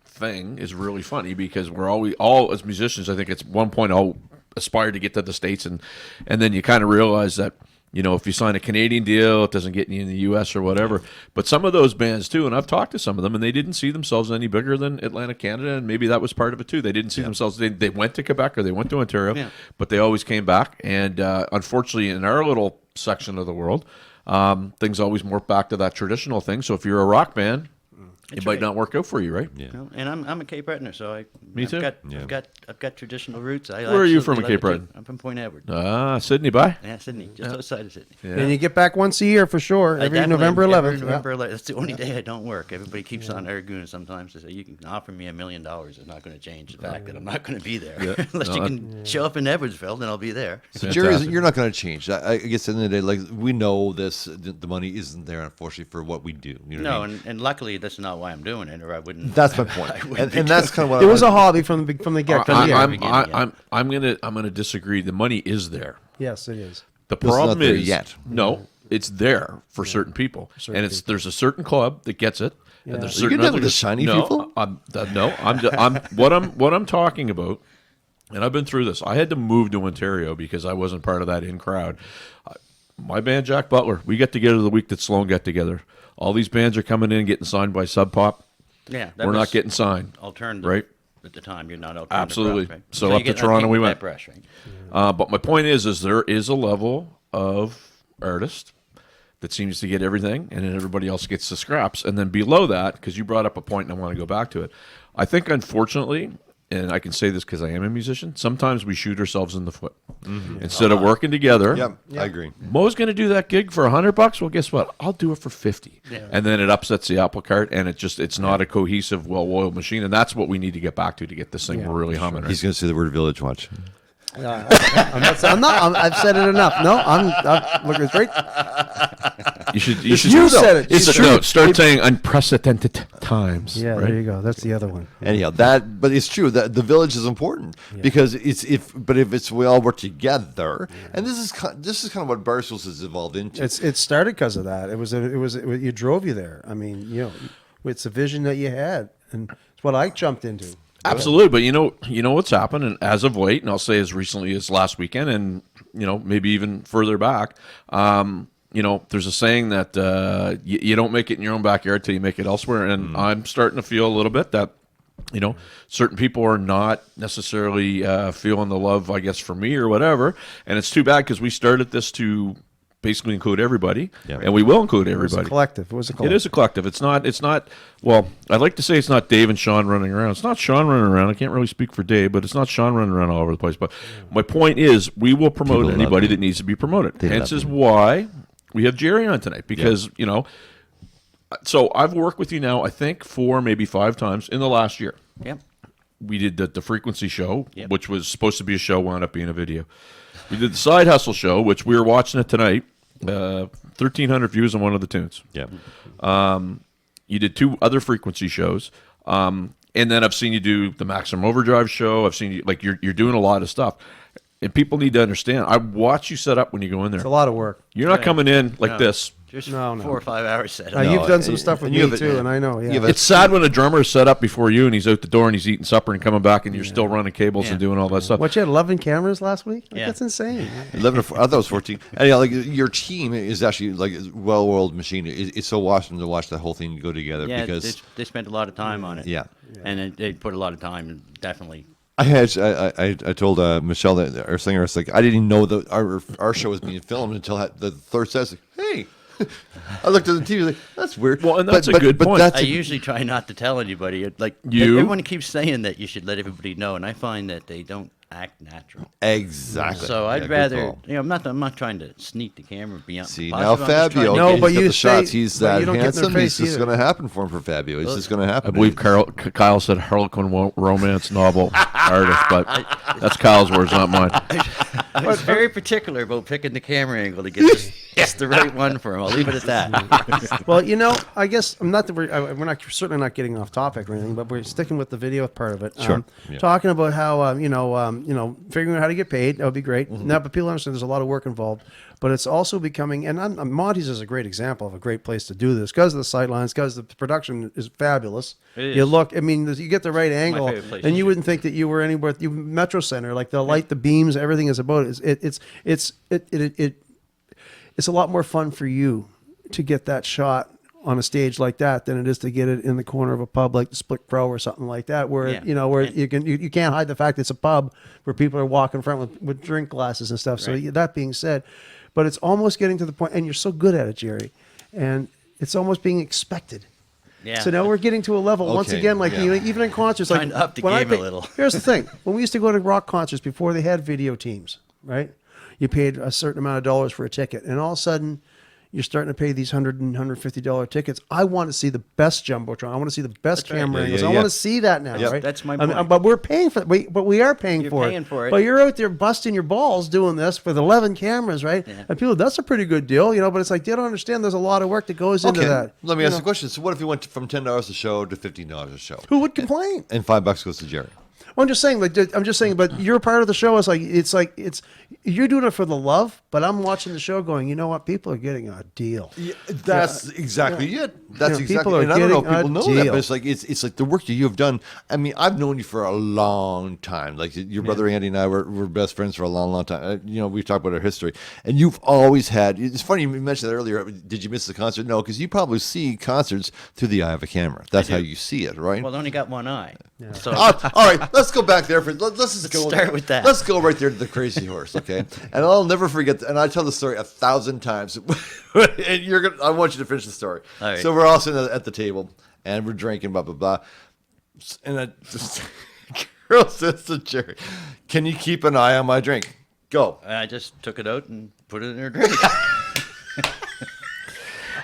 thing is really funny because we're all as musicians. I think at one point all aspired to get to the States, and then you kind of realize that if you sign a Canadian deal, it doesn't get you in the U.S. or whatever. But some of those bands too, and I've talked to some of them, and they didn't see themselves any bigger than Atlantic Canada, and maybe that was part of it too. They didn't see themselves. They went to Quebec or they went to Ontario, Yeah. but they always came back. And unfortunately, in our little section of the world, things always morph back to that traditional thing. So if you're a rock band, it might not work out for you, right? Yeah. No, and I'm a Cape Bretoner, so Me too. I've got traditional roots. Where are you from, absolutely Cape love it, Breton? too. I'm from Point Edward. Sydney, bye. Yeah, Sydney, just outside of Sydney. Yeah. And you get back once a year for sure, I every definitely- November 11th. Every November 11th. That's the only day I don't work. Everybody keeps on arguing sometimes. They say, you can offer me $1 million. It's not going to change the fact that I'm not going to be there. Yeah. Unless No, you can show up in Edwardsville, then I'll be there. So Jerry, Fantastic. you're not going to change. I guess at the end of the day, like we know this, the money isn't there, unfortunately, for what we do. You know what I No, mean? and luckily that's not why I'm doing it, or I wouldn't. That's my point, I wouldn't be and that's kind of what It was a hobby from the get go. I'm beginning, gonna disagree. The money is there. Yes, it is. The It's not problem there is yet. no, it's there for certain people, and there's a certain club that gets it, Yeah. and there's You certain get that other with the shiny no, people? What I'm talking about, and I've been through this. I had to move to Ontario because I wasn't part of that in crowd. My band, Jack Butler, we get together the week that Sloan got together. All these bands are coming in getting signed by Sub Pop. Yeah, that We're not was getting signed. alternative. right? At the time, you're not alternative. Absolutely. rock, right? So you up to get- I Toronto came we with went. that brush, right? But my point is there is a level of artist that seems to get everything, and then everybody else gets the scraps. And then below that, because you brought up a point, and I want to go back to it. I think, unfortunately, and I can say this because I am a musician, sometimes we shoot ourselves in the foot. Instead of working together, Yep, I agree. Mo's going to do that gig for $100. Well, guess what? I'll do it for 50. And then it upsets the apple cart, and it's not a cohesive, well-oiled machine. And that's what we need to get back to get this thing really humming. Right? He's going to say the word village. Watch. I've said it enough. No, I'm look, it's great. You should. You said it. It's You true. Start saying unprecedented times. Yeah, right? there you go. That's the other one. Anyhow, but it's true that the village is important because if we all work together, and this is kind of what Barstools has evolved into. It started because of that. It was you drove you there. I mean, it's a vision that you had, and it's what I jumped into. Absolutely, but you know what's happened, and as of late, and I'll say as recently as last weekend, and maybe even further back, there's a saying that you don't make it in your own backyard till you make it elsewhere, and I'm starting to feel a little bit that certain people are not necessarily feeling the love, I guess, for me or whatever, and it's too bad because we started this to basically include everybody, and we will include everybody. It was a collective. It is a collective. It's not. Well, I'd like to say it's not Dave and Sean running around. It's not Sean running around. I can't really speak for Dave, but it's not Sean running around all over the place. But my point is, we will promote People love anybody him. that needs to be promoted. They Hence love is him. why we have Jerry on tonight because So I've worked with you now, I think 4, maybe 5 times in the last year. Yep. We did the Frequency show, Yep. which was supposed to be a show, wound up being a video. We did the Side Hustle show, which we were watching it tonight. 1,300 views on one of the tunes. Yeah. You did 2 other Frequency shows, and then I've seen you do the Maximum Overdrive show. I've seen you you're doing a lot of stuff, and people need to understand. I watch you set up when you go in there. It's a lot of work. You're not coming in like No. this. Just No. 4 or 5 hours set. Now, up. you've done some stuff with and you me have too, and I know. Yeah. have a- It's sad when a drummer is set up before you and he's out the door and he's eating supper and coming back and you're still running cables and Yeah. doing all that stuff. What, you had 11 cameras last week? Like, Yeah. That's insane. 11 or 4, I thought it was 14. Anyhow, your team is actually like a well-oiled machine. It's so awesome to watch the whole thing go together Yeah, because they spent a lot of time on it. Yeah. And they put a lot of time, definitely. I told Michelle, that our singer, I was like, I didn't even know that our show was being filmed until the third set. I was like, hey. I looked at the TV like, that's weird. Well, and that's a good point. That's I usually try not to tell anybody. You? Everyone keeps saying that you should let everybody know, and I find that they don't act natural. exactly. So Yeah, I'd good rather, call. I'm not trying to sneak the camera beyond. See, positive. now I'm just trying Fabio, to No, he's get- but got you the shots. say- He's but that you don't get in their handsome. It's face just either. going to happen for him for Fabio. It's just going to happen. I believe Kyle said Harlequin romance novel artist, but that's Kyle's words, not mine. I was very particular about picking the camera angle to get just the right one for him. I'll leave it at that. Well, I guess I'm not that we're not certainly not getting off topic or anything, but we're sticking with the video part of it. Sure. Yeah. Talking about how figuring out how to get paid, that would be great. Now, but people understand there's a lot of work involved, but it's also becoming. And Monty's is a great example of a great place to do this because of the sightlines, because the production is fabulous. It You is. look, I mean, you get the right angle, favorite place and to you shoot. wouldn't think that you were anywhere. You Metro Center, like the light, the beams, everything is about it. It's a lot more fun for you to get that shot on a stage like that than it is to get it in the corner of a pub like the Split Pro or something like that, where Yeah. where And- you can't hide the fact it's a pub where people are walking in front with drink glasses and stuff. So Right. that being said, but it's almost getting to the point, and you're so good at it, Jerry, and it's almost being expected Yeah. So now we're getting to a level once Okay, again, like yeah. you know, even in concerts, like Trying to up the when I game a little. Here's the thing: when we used to go to rock concerts before they had video teams, right? You paid a certain amount of dollars for a ticket, and all of a sudden, you're starting to pay these $100 and $150 tickets. I want to see the best jumbotron. I want to see the best right. camera Yeah, angles. yeah, I yeah. want to see that now, Yep. right? That's my I mean, point. but we're paying for it. But we are paying You're for paying for it. But you're out there busting your balls doing this with 11 cameras, right? Yeah. And people, that's a pretty good deal, you know. But it's like they don't understand. There's a lot of work that goes into that. Let me you ask know. you a question. So what if you went from $10 a show to $15 a show, Who would complain? and $5 goes to Jerry? Well, I'm just saying, but you're part of the show. It's you're doing it for the love, but I'm watching the show going, you know what? People are getting a deal. Yeah, that's exactly it. That's Yeah, exactly. people are And I don't know if getting people a know that, deal. but it's like the work that you have done. I mean, I've known you for a long time. Like your brother Andy and I were best friends for a long, long time. You know, we've talked about our history, and you've always had. It's funny you mentioned that earlier. Did you miss the concert? No, because you probably see concerts through the eye of a camera. That's how you see it, right? Well, I only got one eye. So All right, let's go back there. Let's just go start with that. Let's go right there to the crazy horse, okay? And I'll never forget. And I tell the story 1,000 times. And you're gonna. I want you to finish the story. All right. So we're all sitting at the table and we're drinking, blah blah blah. And I just girl says to Jerry, "Can you keep an eye on my drink?" Go. I just took it out and put it in her drink.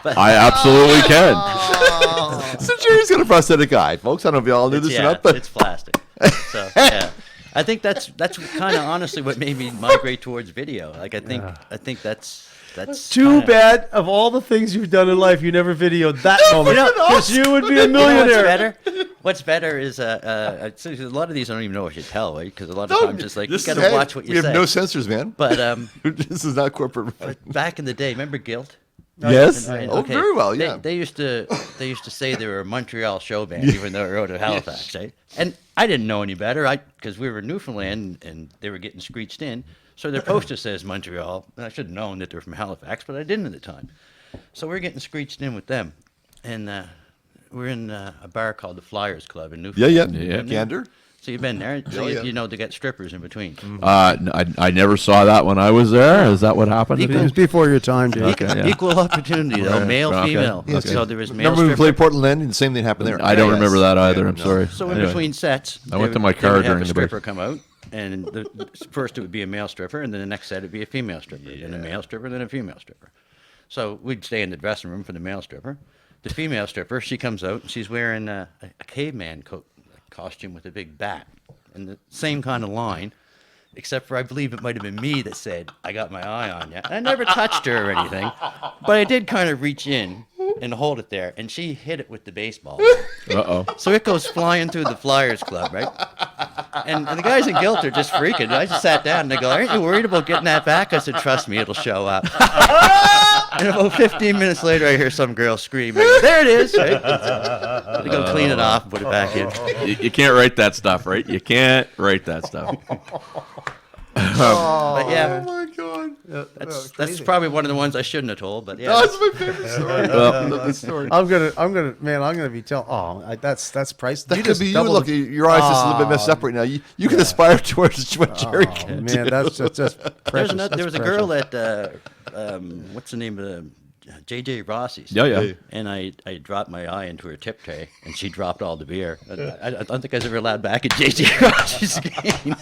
I absolutely can. So Jerry's got a prosthetic eye, folks. I don't know if you all knew this or not, but it's plastic. So yeah, I think that's kind of honestly what made me migrate towards video. Like I think that's Too kinda- bad of all the things you've done in life, you never videoed that moment. Because you would be a You know what's millionaire. better? What's better is so a lot of these I don't even know if you tell, right? Because a lot of times it's like you this got is- to hey, watch what you we say. have no censors, man. But This is not corporate. back in the day, remember Guilt? Yes. Right, Oh, okay. very well. Yeah. They used to say they were a Montreal show band, even though they were out of Halifax, right? And I didn't know any better, because we were in Newfoundland and they were getting screeched in. So their poster says Montreal, and I should have known that they're from Halifax, but I didn't at the time. So we're getting screeched in with them, and we're in a bar called the Flyers Club in Yeah, Newfoundland. yeah. Yeah. Been there? Gander. So you've been there. So Oh, yeah. you know they got strippers in between. I never saw that when I was there. Is that what happened? It was before your time, Jake. Okay, yeah. Equal opportunity, though, male, Okay. female. Okay. So there was male Remember we stripper. played Portland Land and the same thing happened there. I don't Yes. remember that either. Yeah, I'm no. sorry. So in Anyway. between sets, I went to my they car would have during a the break. stripper come out, and first it would be a male stripper, and then the next set it'd be a female stripper, then a male stripper, then a female stripper. So we'd stay in the dressing room for the male stripper. The female stripper, she comes out and she's wearing a caveman costume with a big bat, and the same kind of line, except for I believe it might have been me that said, "I got my eye on you." I never touched her or anything, but I did kind of reach in and hold it there, and she hit it with the baseball. Uh-oh. So it goes flying through the Flyers Club, right? And the guys in Guilt are just freaking. I just sat down and they go, "Aren't you worried about getting that back?" I said, "Trust me, it'll show up." And about 15 minutes later, I hear some girl scream, "There it is!" Right? They go clean it off and put it back in. You can't write that stuff, right? You can't write that stuff. But yeah, Oh my god. that's probably one of the ones I shouldn't have told. But yeah, That's my favorite story. Well, story. I'm gonna be that's priceless. That You could just be you. doubled Look, the- your eyes just a little bit messed up right now. You can aspire towards what Jerry Oh, can man, do. that's just precious. there was a That's girl precious. at what's the name of the JJ Rossi's. yeah, yeah. And I dropped my eye into her tip tray, and she dropped all the beer. I don't think I was ever allowed back at JJ Rossi's again.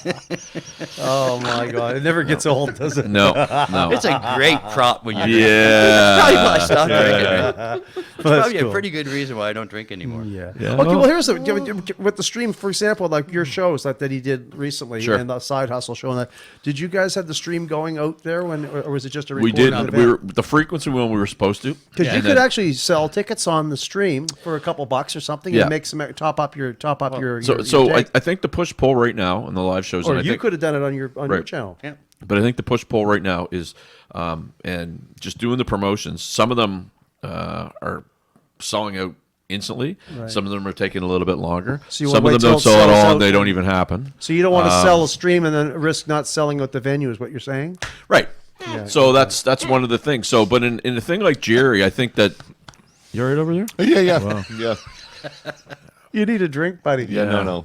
Oh my god, it never gets old, does it? No, no. It's a great prop when you Yeah. Probably why I stopped drinking. Right? It's That's probably cool. a pretty good reason why I don't drink anymore. Yeah. Yeah. Okay. Well, here's with the stream, for example, like your shows that he did recently, Sure. and the Side Hustle show, and that. Did you guys have the stream going out there or was it just a We recorded did. event? We were the frequency when we were supposed to. Because you And could then- actually sell tickets on the stream for a couple bucks or something, Yeah. and make some top up your So, I think the push pull right now on the live shows, or and I you think, could have done it on your Right. channel. Yeah. but I think the push pull right now is, and just doing the promotions. Some of them are selling out instantly. Right. Some of them are taking a little bit longer. So you Some wanna of wait them don't till it sell at sells all, out and they don't even happen. So you don't want to sell a stream and then risk not selling at the venue, is what you're saying? Right. So that's one of the things. So, but in a thing like Jerry, I think that you're right over there. Yeah. You need a drink, buddy. Yeah. No.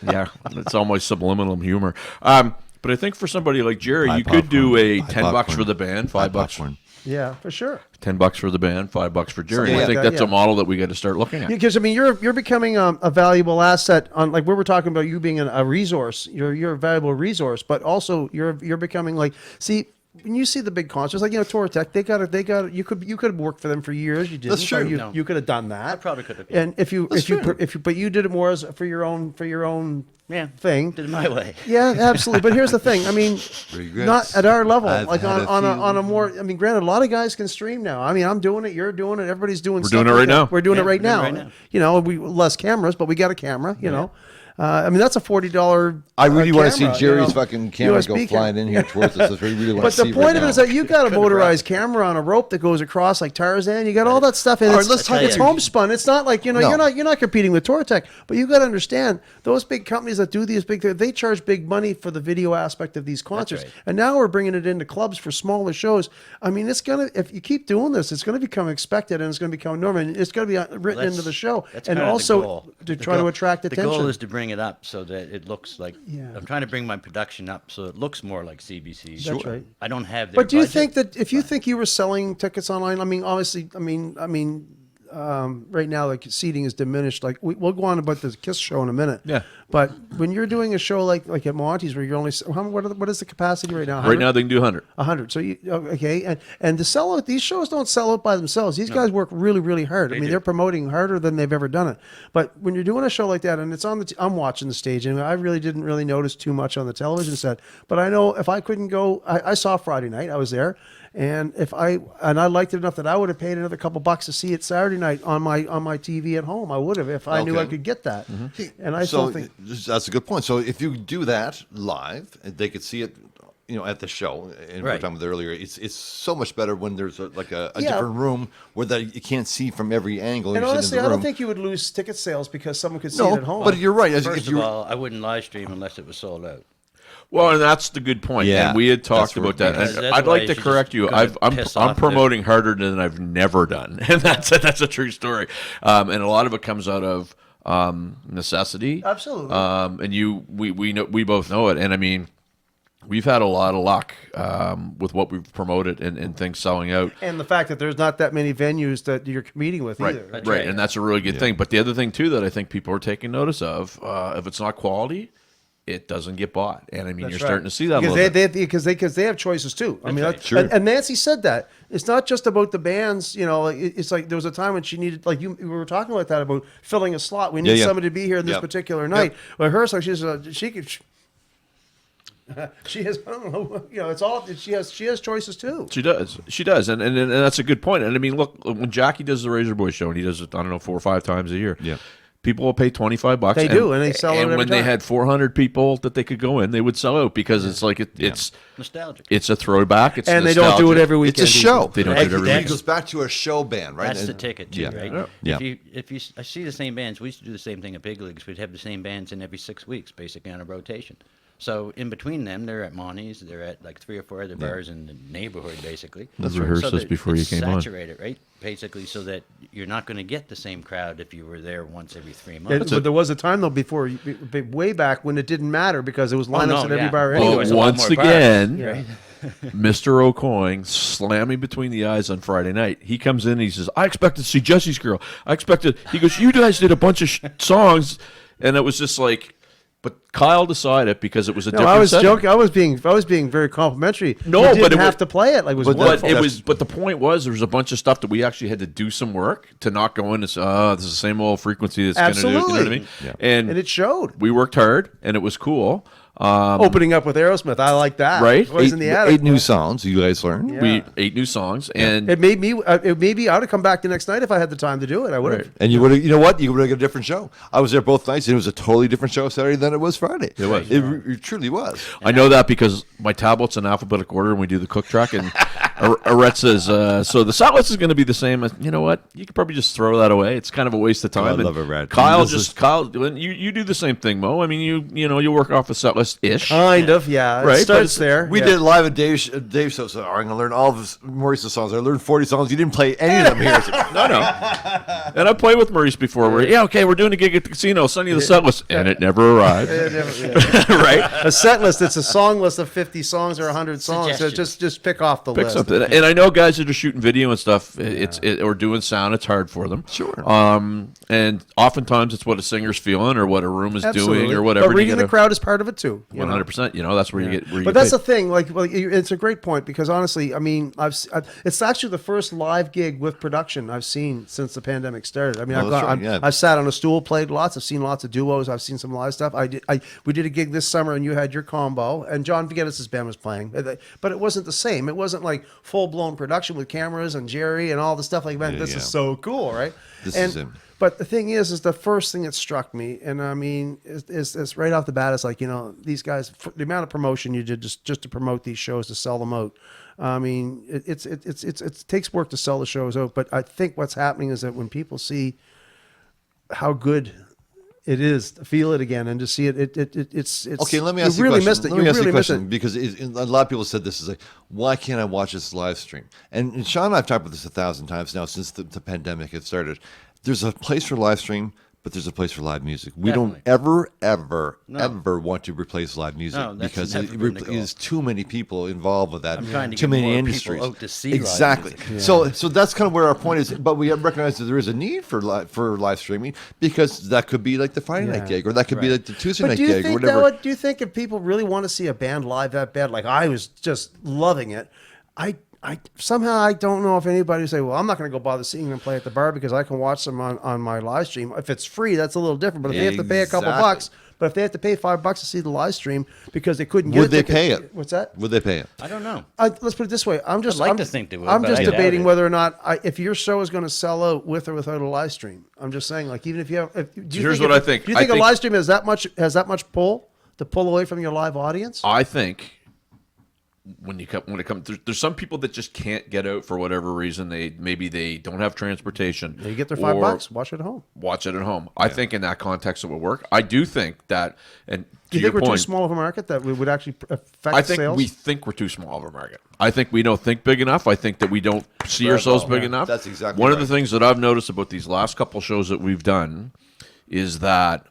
Yeah, it's almost subliminal humor. But I think for somebody like Jerry, you could do a Buy $10 popcorn. for the band, Buy $5. popcorn. Yeah, for sure. $10 for the band, $5 for Jerry. Something I like think that, that's yeah. a model that we got to start looking at. Because I mean, you're becoming a valuable asset on, like we were talking about you being a resource. You're a valuable resource, but also you're becoming like, see, when you see the big concerts, like Tortech, they got you could have worked for them for years. You didn't. That's true. You, No. you could have done that. I probably could have. And if you but you did it more as for your own Yeah. thing. Did it my way. Yeah, absolutely. But here's the thing. I mean, Regrets. not at our level. I've like had on a few. more. I mean, granted, a lot of guys can stream now. I mean, I'm doing it. You're doing it. Everybody's doing. We're stuff doing it like right that. now. We're doing it Yeah, right we're doing now. it right now. You know, we less cameras, but we got a camera. You know. I mean, that's a $40. I really want to see camera, Jerry's you know, fucking camera USB go flying in here towards us. That's what we really want But to see the point right of it is now. that you got a motorized camera on a rope that goes across like Tarzan. You got all that stuff, and All right, it's, let's talk it's about- homespun. It's not like No. you're not competing with Tortech, but you got to understand those big companies that do these big, they charge big money for the video aspect of these concerts, right. and now we're bringing it into clubs for smaller shows. I mean, it's gonna if you keep doing this, it's gonna become expected and it's gonna become normal. And it's gonna be written into the show, That's and kind of the also goal. to The try to goal- attract attention. The goal is to bring it up so that it looks like. Yeah. I'm trying to bring my production up so it looks more like CBC. That's right. I don't have. But do you budget, think that if you but- think you were selling tickets online, I mean, obviously, right now, like seating is diminished. Like we'll go on about the Kiss show in a minute. Yeah. But when you're doing a show like at Monty's, where you're only what is the capacity right now? Right now, they can do 100. 100. So you okay, and to sell out, these shows don't sell out by themselves. These guys work really, really hard. I mean, do. they're promoting harder than they've ever done it. But when you're doing a show like that, and it's on I'm watching the stage, and I really didn't really notice too much on the television set. But I know if I couldn't go, I saw Friday night. I was there. And I liked it enough that I would have paid another couple bucks to see it Saturday night on my TV at home. I would have if I knew I Okay. could get that. And I So still think that's a good point. So if you do that live, they could see it, at the show. And we were Right. talking about it earlier. It's so much better when there's a Yeah. different room where that you can't see from every angle. and you're sitting honestly, in I the don't room. think you would lose ticket sales because someone could see No, it at home. but you're right. If First of you all, I wouldn't live stream unless it was sold out. Well, and that's the good point. Yeah, And we had talked that's where- about that. because And that's I'd why like you to should correct just you. gonna I'm piss I'm off the- promoting harder than I've never done, and that's a true story. And a lot of it comes out of necessity. Absolutely. And we both know it. And I mean, we've had a lot of luck with what we've promoted and things selling out. and the fact that there's not that many venues that you're competing with Right, either. That's right, right. and that's a really good thing. But the other thing too that I think people are taking notice of, if it's not quality, it doesn't get bought. And I mean, That's you're starting to see that a because little bit. because they have choices too. I mean, right. Sure. and Nancy said that it's not just about the bands. It's like there was a time when she needed, like we were talking about that about filling a slot. We need yeah. somebody to be here this Yep. particular night. Well, her song, she could. She has, I don't know, it's all she has choices too. She does, and that's a good point. And I mean, look, when Jackie does the Razor Boy show, and he does it, I don't know, 4 or 5 times a year. Yeah. People will pay $25. They do, and they sell out And every when they time. had 400 people that they could go in, they would sell out because it's like it's Nostalgic. it's a throwback. It's And they don't do it nostalgic. every weekend. It's a show. They don't do it every It week. goes back to a show band, right? That's the And- ticket too, yeah. right? Yeah. I see the same bands. We used to do the same thing at Big Leagues. We'd have the same bands in every 6 weeks, basically on a rotation. So in between them, they're at Monty's. They're at like 3 or 4 other bars in the neighborhood, basically. Let's rehearse So this that before you it's came on. saturated, right? Basically, so that you're not going to get the same crowd if you were there once every 3 Yeah, months. but there was a time though before, way back when it didn't matter because it was lineups no, at every yeah. bar. Well, Anyway. there was a lot Once more bars, again, right? Mr. O'Coin slammed me between the eyes on Friday night. He comes in and he says, I expected to see Jesse's Girl. He goes, you guys did a bunch of songs. And it was just like, but Kyle decided because it was a No, different I was setting. joking. I was being very complimentary. No, You but didn't it have was- to play it. Like it was But wonderful. but the point was there was a bunch of stuff that we actually had to do some work to not go in and say, oh, this is the same old frequency that's going to do it. You know what I Absolutely. mean? Yeah. And it showed. we worked hard and it was cool. Opening up with Aerosmith, I like that. Right? Boys in the attic. 8 new songs you guys learned. Yeah. We 8 new songs and It made me. I would have come back the next night if I had the time to do it. I would have. Right. And you would have, you know what? You would have got a different show. I was there both nights, and it was a totally different show Saturday than it was Friday. It was. It truly was. I know that because my tablet's in alphabetical order and we do the cook track. And Arette says, so the set list is going to be the same. You know what? You could probably just throw that away. It's kind of a waste of time. I And love Arette. Kyle He does you do the same thing, Mo. I mean, you work off a set list ish. Kind of, yeah. Right, It but starts there. We yeah. did it live at Dave's show, so I'm going to learn all of Maurice's songs. I learned 40 songs. You didn't play any of them here. I said, No. And I played with Maurice before. We're doing a gig at the casino. Send you the set list, and it never arrived. right? A set list. It's a song list of 50 songs or 100 songs. So Suggestions. just pick off the Pick list. something. And I know guys that are shooting video and stuff, or doing sound, it's hard for them. Sure. And oftentimes it's what a singer's feeling or what a room is Absolutely. doing or whatever. But reading the crowd is part of it too. you know? 100%. You know, that's where you get. Where you But get that's paid. the thing. Like, it's a great point because honestly, I mean, it's actually the first live gig with production I've seen since the pandemic started. I mean, Well, that's right, yeah. I've sat on a stool, played lots. I've seen lots of duos. I've seen some live stuff. We did a gig this summer, and you had your combo, and John Vigetis' band was playing, but it wasn't the same. It wasn't like full blown production with cameras and Jerry and all the stuff like that. This is so cool, right? This is him. But the thing is the first thing that struck me, and I mean, is right off the bat, it's like, you know, these guys, the amount of promotion you did just to promote these shows, to sell them out. I mean, it takes work to sell the shows out, but I think what's happening is that when people see how good it is to feel it again and to see it's Okay, let me ask you a really question. missed it. Let You me ask you really a missed question it. because a lot of people said this is like, why can't I watch this live stream? And Sean and I have talked about this 1,000 times now since the pandemic had started. There's a place for live stream, but there's a place for live music. We don't ever want to replace live music No, that's because never been the goal. there's too many people involved with that. I'm trying to too get many more people industries. out to see live exactly. music. So that's kind of where our point is. But we recognize that there is a need for live streaming because that could be like the Friday night gig, or that could be like the Tuesday But night do you gig, or think whatever. do you think if people really want to see a band live that bad, like I was just loving it, I somehow I don't know if anybody would say, well, I'm not going to go bother seeing them play at the bar because I can watch them on my live stream. If it's free, that's a little different. But if they have to pay a couple Exactly. bucks, but if they have to pay $5 to see the live stream because they couldn't get Would a they ticket- pay it? What's that? Would they pay it? I don't know. Let's put it this way. I'm like to think they would, I'm but just I doubt debating it. whether or not if your show is going to sell out with or without a live stream. I'm just saying, like, even if you have. Here's what I think. Do you I think a think- live stream has that much pull to pull away from your live audience? I think when it comes, there's some people that just can't get out for whatever reason. Maybe they don't have transportation. They get their or $5. Watch it at home. Watch it at home. I think in that context it would work. I do think that, and Do to you your think we're point, too small of a market that we would actually affect I think sales? we think we're too small of a market. I think we don't think big enough. I think that we don't see ourselves big enough. That's exactly one of right. the things that I've noticed about these last couple shows that we've done is that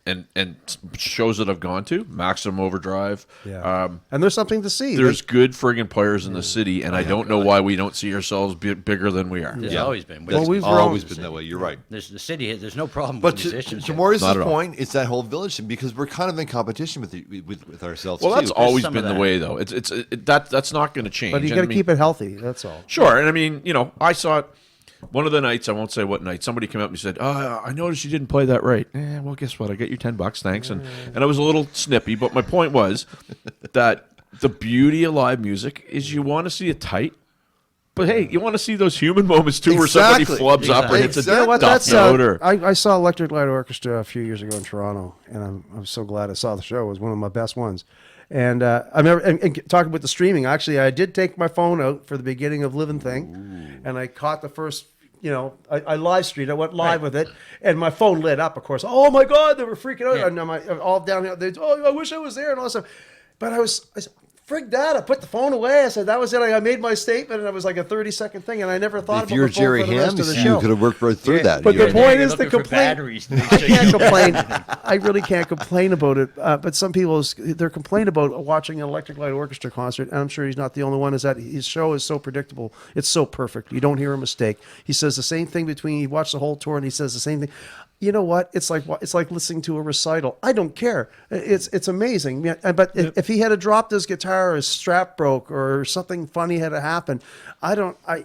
and shows that I've gone to, Maximum Overdrive. and there's something to see. There's good friggin' players in the city, and I don't know why we don't see ourselves bigger than we are. There's always been. Well, we've always grown- been that way. You're right. There's the city. There's no problem But with to musicians. to here. Maurice's Not at all. point, it's that whole village thing because we're kind of in competition with ourselves. Well, too. that's always some been of the that. way, though. That's not going to change. but you And got I to mean, keep it healthy. That's all. Sure, and I mean, you know, I saw it one of the nights. I won't say what night. Somebody came up and said, "Oh, I noticed you didn't play that right." Well, guess what? I get you $10, thanks. And I was a little snippy, but my point was that the beauty of live music is you want to see it tight. But hey, you want to see those human moments too, where somebody Exactly. flubs up or hits a Exactly. You know what? duff That's note or I saw Electric Light Orchestra a few years ago in Toronto, and I'm so glad I saw the show. It was one of my best ones. And I remember and talking about the streaming. Actually, I did take my phone out for the beginning of Living Thing, and I caught the first. You know, I live streamed. I went live with it, and my phone lit up. Of course, oh my God, they were freaking out. Yeah. And all down here. Oh, I wish I was there and all that stuff. But I said, frig that. I put the phone away. I said, that was it. I made my statement, and it was like a 30-second thing, and I never thought If about you're the phone Jerry for the Ham, rest of the you show. could have worked right through that. But You're the right. point You're is the looking for complaint. batteries. I can't complain. I really can't complain about it. But some people, their complaint about watching an Electric Light Orchestra concert, and I'm sure he's not the only one, is that his show is so predictable. It's so perfect. You don't hear a mistake. He says the same thing he watched the whole tour, and he says the same thing. You know what? It's like listening to a recital. I don't care. It's amazing. Yeah, but if he had dropped his guitar, or his strap broke, or something funny had to happen,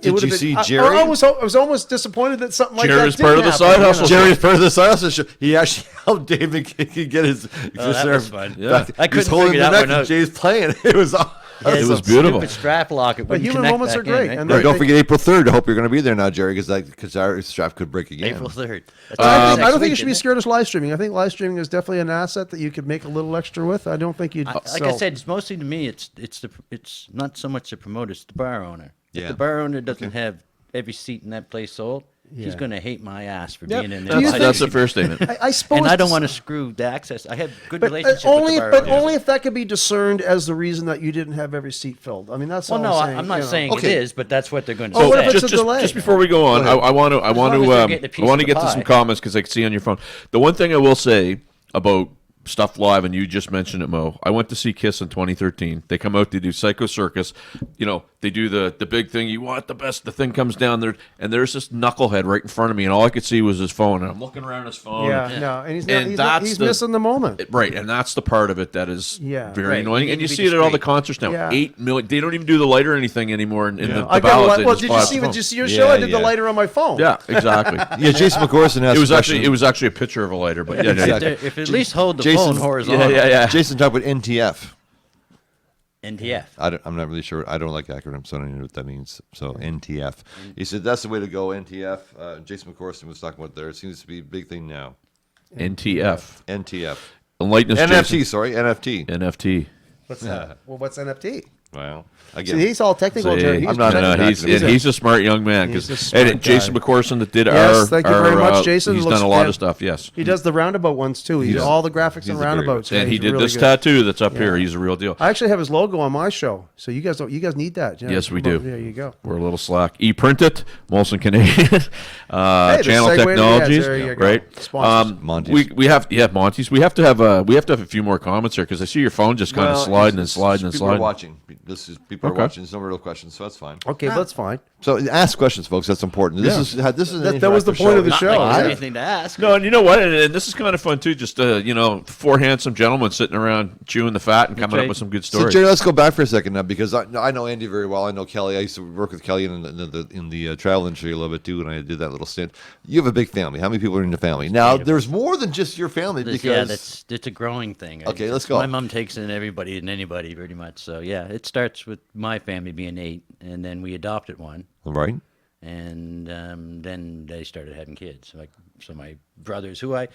Did you see Jerry? I was almost disappointed that something like Jerry's that part of didn't the happen, side you hustle. know? Jerry's part of the silence show. He actually helped David get his. Oh, that was fun. Yeah. I He's couldn't holding figure the that neck one and out. Jay's playing. It was awesome. It was beautiful. Stupid strap lock. It But wouldn't human connect moments back are great, in, right? and Right, they- don't forget April 3rd. I hope you're going to be there now, Jerry, because our strap could break again. April 3rd. I don't think you should be scared of live streaming. I think live streaming is definitely an asset that you could make a little extra with. I don't think you'd Like sell. I said, it's mostly to me. It's not so much the promoter; it's the bar owner. If Yeah. the bar owner doesn't have every seat in that place sold, he's Yeah. going to hate my ass for Yep. being in Do there. you That's think- a fair statement. I suppose, And I don't it's- want to screw the access. I have good But relationship only, with the bar but owners. only if that could be discerned as the reason that you didn't have every seat filled. I mean, that's Well, all no, I'm saying. I'm not you know. saying Okay. it is, but that's what they're going to Oh, say. what if it's a just, delay? just before we go on, Go ahead. I want to long as they're getting a piece I want to of the get to some pie. comments because I can see on your phone. The one thing I will say about stuff live, and you just mentioned it, Mo. I went to see Kiss in 2013. They come out, they do Psycho Circus. You know, they do the big thing. You want the best. The thing comes down there, and there's this knucklehead right in front of me, and all I could see was his phone. And I'm looking around his phone. Yeah, no, and he's And he's missing the moment. Right, and that's the part of it that is Yeah. very Right. annoying. You And need you to see be it at all the discreet. concerts now. Yeah. 8 million. They don't even do the lighter or anything anymore in the I ballots. got They well. just Did fly you off see? the phone. Did you see your show? I did the lighter on my phone. Yeah, exactly. Yeah, Jason McCorson asked It was actually a picture of a lighter, but yeah, Exactly. If at least hold the Jason- phone horizontal. yeah. Jason talked about NTF. NTF. I'm not really sure. I don't like acronyms, so I don't know what that means. So NTF. He said that's the way to go. NTF. Jason McCorson was talking about there. It seems to be a big thing now. NTF. NTF. Enlighten us, NFT. Jason. Sorry, NFT. NFT. What's that? Well, what's NFT? Well, See, again, he's all technical. So, Jerry. yeah, He's I'm not checking- an he's a smart young man. He's a 'Cause- smart and Jason guy. McCorson that did Yes, thank you very much, Jason. He's Looks done a lot fan- of stuff. Yes, He does the roundabout ones too. He does all the graphics and he's a great roundabouts. and Yeah, he he's did really this good. tattoo that's up here. He's a real deal. I actually have his logo on my show, so you guys need that. Yeah, Yes, we come on, do. There you go. We're a little slack. E-print it, Molson Canadian, the Channel segue to the ads, Technologies, there you go. right? Sponsors. Monty's. We have Monty's. We have to have a few more comments here because I see your phone just kind of sliding and sliding and People are sliding. watching. People are Okay. watching. There's no real questions, so that's fine. Okay, that's fine. So ask questions, folks. That's important. This is an That was the interactive point of the It's show. not Like live. there's anything to ask. No, and you know what? And this is kind of fun too. Just four handsome gentlemen sitting around chewing the fat and coming up right. with some good So stories. Jerry, let's go back for a second now because I know Andy very well. I know Kelly. I used to work with Kelly in the travel industry a little bit too, and I did that little stint. You have a big family. How many people are in your family? Now, there's more than just your family because It's a growing thing. Okay, let's go. My mom takes in everybody and anybody pretty much. So yeah, it starts with my family being 8, and then we adopted one, right. and then they started having kids. So my brothers, I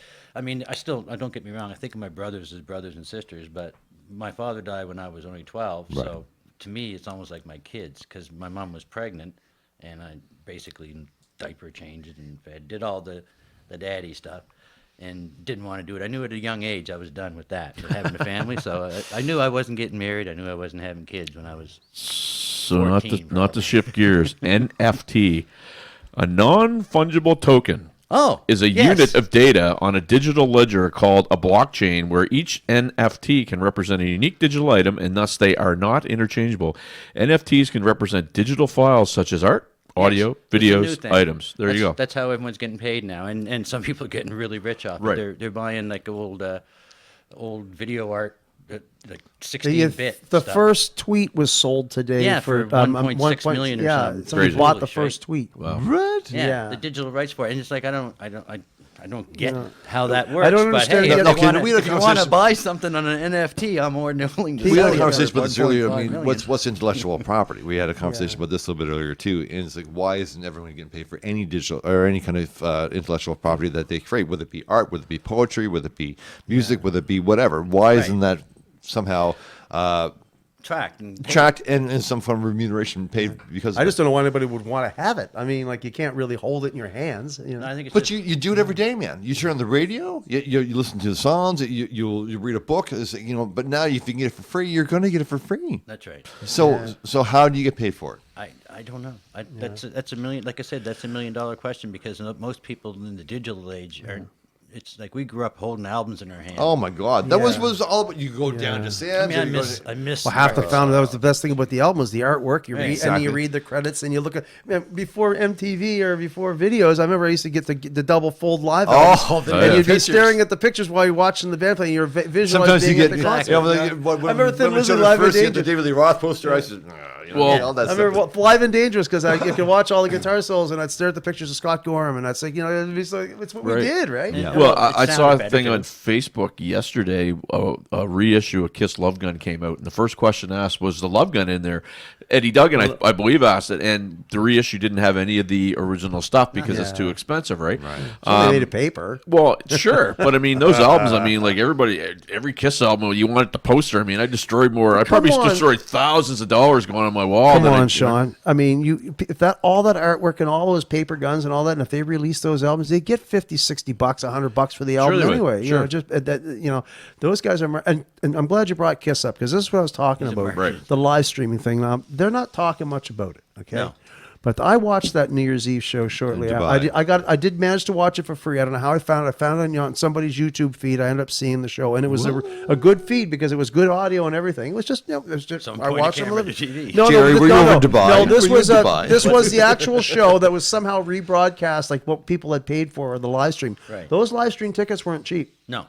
don't get me wrong. I think of my brothers as brothers and sisters, but my father died when I was only 12. Right. So to me, it's almost like my kids because my mom was pregnant, and I basically diaper changed and fed, did all the daddy stuff, and didn't want to do it. I knew at a young age I was done with that, with having a family. So I knew I wasn't getting married. I knew I wasn't having kids when I was. So 14 not to shift gears. NFT, a non-fungible token. Oh, Is a yes. unit of data on a digital ledger called a blockchain where each NFT can represent a unique digital item and thus they are not interchangeable. NFTs can represent digital files such as art, audio, It's a new videos, thing. items. There you go. That's how everyone's getting paid now, and some people are getting really rich off Right. it. They're buying like old video art, like The 16-bit. the stuff. first tweet was sold today Yeah, for 1.6 1 million or yeah, something. somebody Crazy. bought the Foolish, right? first tweet. What? Yeah, Yeah. the digital rights for it, and it's like I don't get know, how that works. don't but understand hey, that. if Okay, you wanna- we had a if you want to conversation- buy something on an NFT, I'm more than willing to. We sell had a you conversation for about this earlier. I 1.5 mean, million. what's intellectual property? We had a conversation about this a little bit earlier too. And it's like, why isn't everyone getting paid for any digital or any kind of intellectual property that they create, whether it be art, whether it be poetry, whether it be music, whether it be whatever? Why isn't that somehow tracked and tracked and in some form of remuneration paid because? I just don't know why anybody would want to have it. I mean, like you can't really hold it in your hands. You know? I think it's But just, you do it every day, man. You turn on the radio, you listen to the songs, you read a book, But now if you can get it for free, you're going to get it for free. that's right. So how do you get paid for it? I don't know. That's a million. Like I said, that's $1 million question because most people in the digital age are. It's like we grew up holding albums in our hands. Oh my God, that was Yeah. all about. You go down to I Sam's. mean, and you go I miss. Well, half the records. found that was the best thing about the album was the artwork. You Right. read and Exactly. you read the credits and you look at man, before MTV or before videos. I remember I used to get the double fold live albums, the and you'd be pictures. staring at the pictures while you're watching the band play. And you're visualizing Sometimes you being get. at the concert. Yeah, well, you know? when, I remember Thin when Lizzy Jonas live in first hit Danger. the David Lee Roth poster. I said, Well, all that I stuff. remember Live and Dangerous because you could watch all the guitar solos and I'd stare at the pictures of Scott Gorham and I'd say, it'd be so, it's what Right. we did, right? Yeah. Well, Well, it I saw a sounded better thing too. on Facebook yesterday. A reissue of Kiss Love Gun came out, and the first question asked was the Love Gun in there. Eddie Duggan, I believe, asked it, and the reissue didn't have any of the original stuff because it's too expensive, right? Right. So they made a paper. Well, sure, but I mean those albums. I mean, like every Kiss album, you want the poster. I mean, I destroyed more. I probably on. destroyed thousands of dollars going on my wall. Come than on, I- Sean. I mean, if all that artwork and all those paper guns and all that, and if they release those albums, they get $50, $60, $100 for the album they would. anyway. Sure. Those guys are. And I'm glad you brought Kiss up because this is what I was talking about. Right. The live streaming thing. Now they're not talking much about it. Okay. No. But I watched that New Year's Eve show shortly. In I Dubai. I did manage to watch it for free. I don't know how I found it. I found it on somebody's YouTube feed. I ended up seeing the show, and it was a good feed because it was good audio and everything. It was just, it was just. Some I point watched the it. camera to TV. No, Jerry, no, were you no, over no. in Dubai? No, this Were you was in Dubai? this was the actual show that was somehow rebroadcast, like what people had paid for the live stream. Right. Those live stream tickets weren't cheap. No.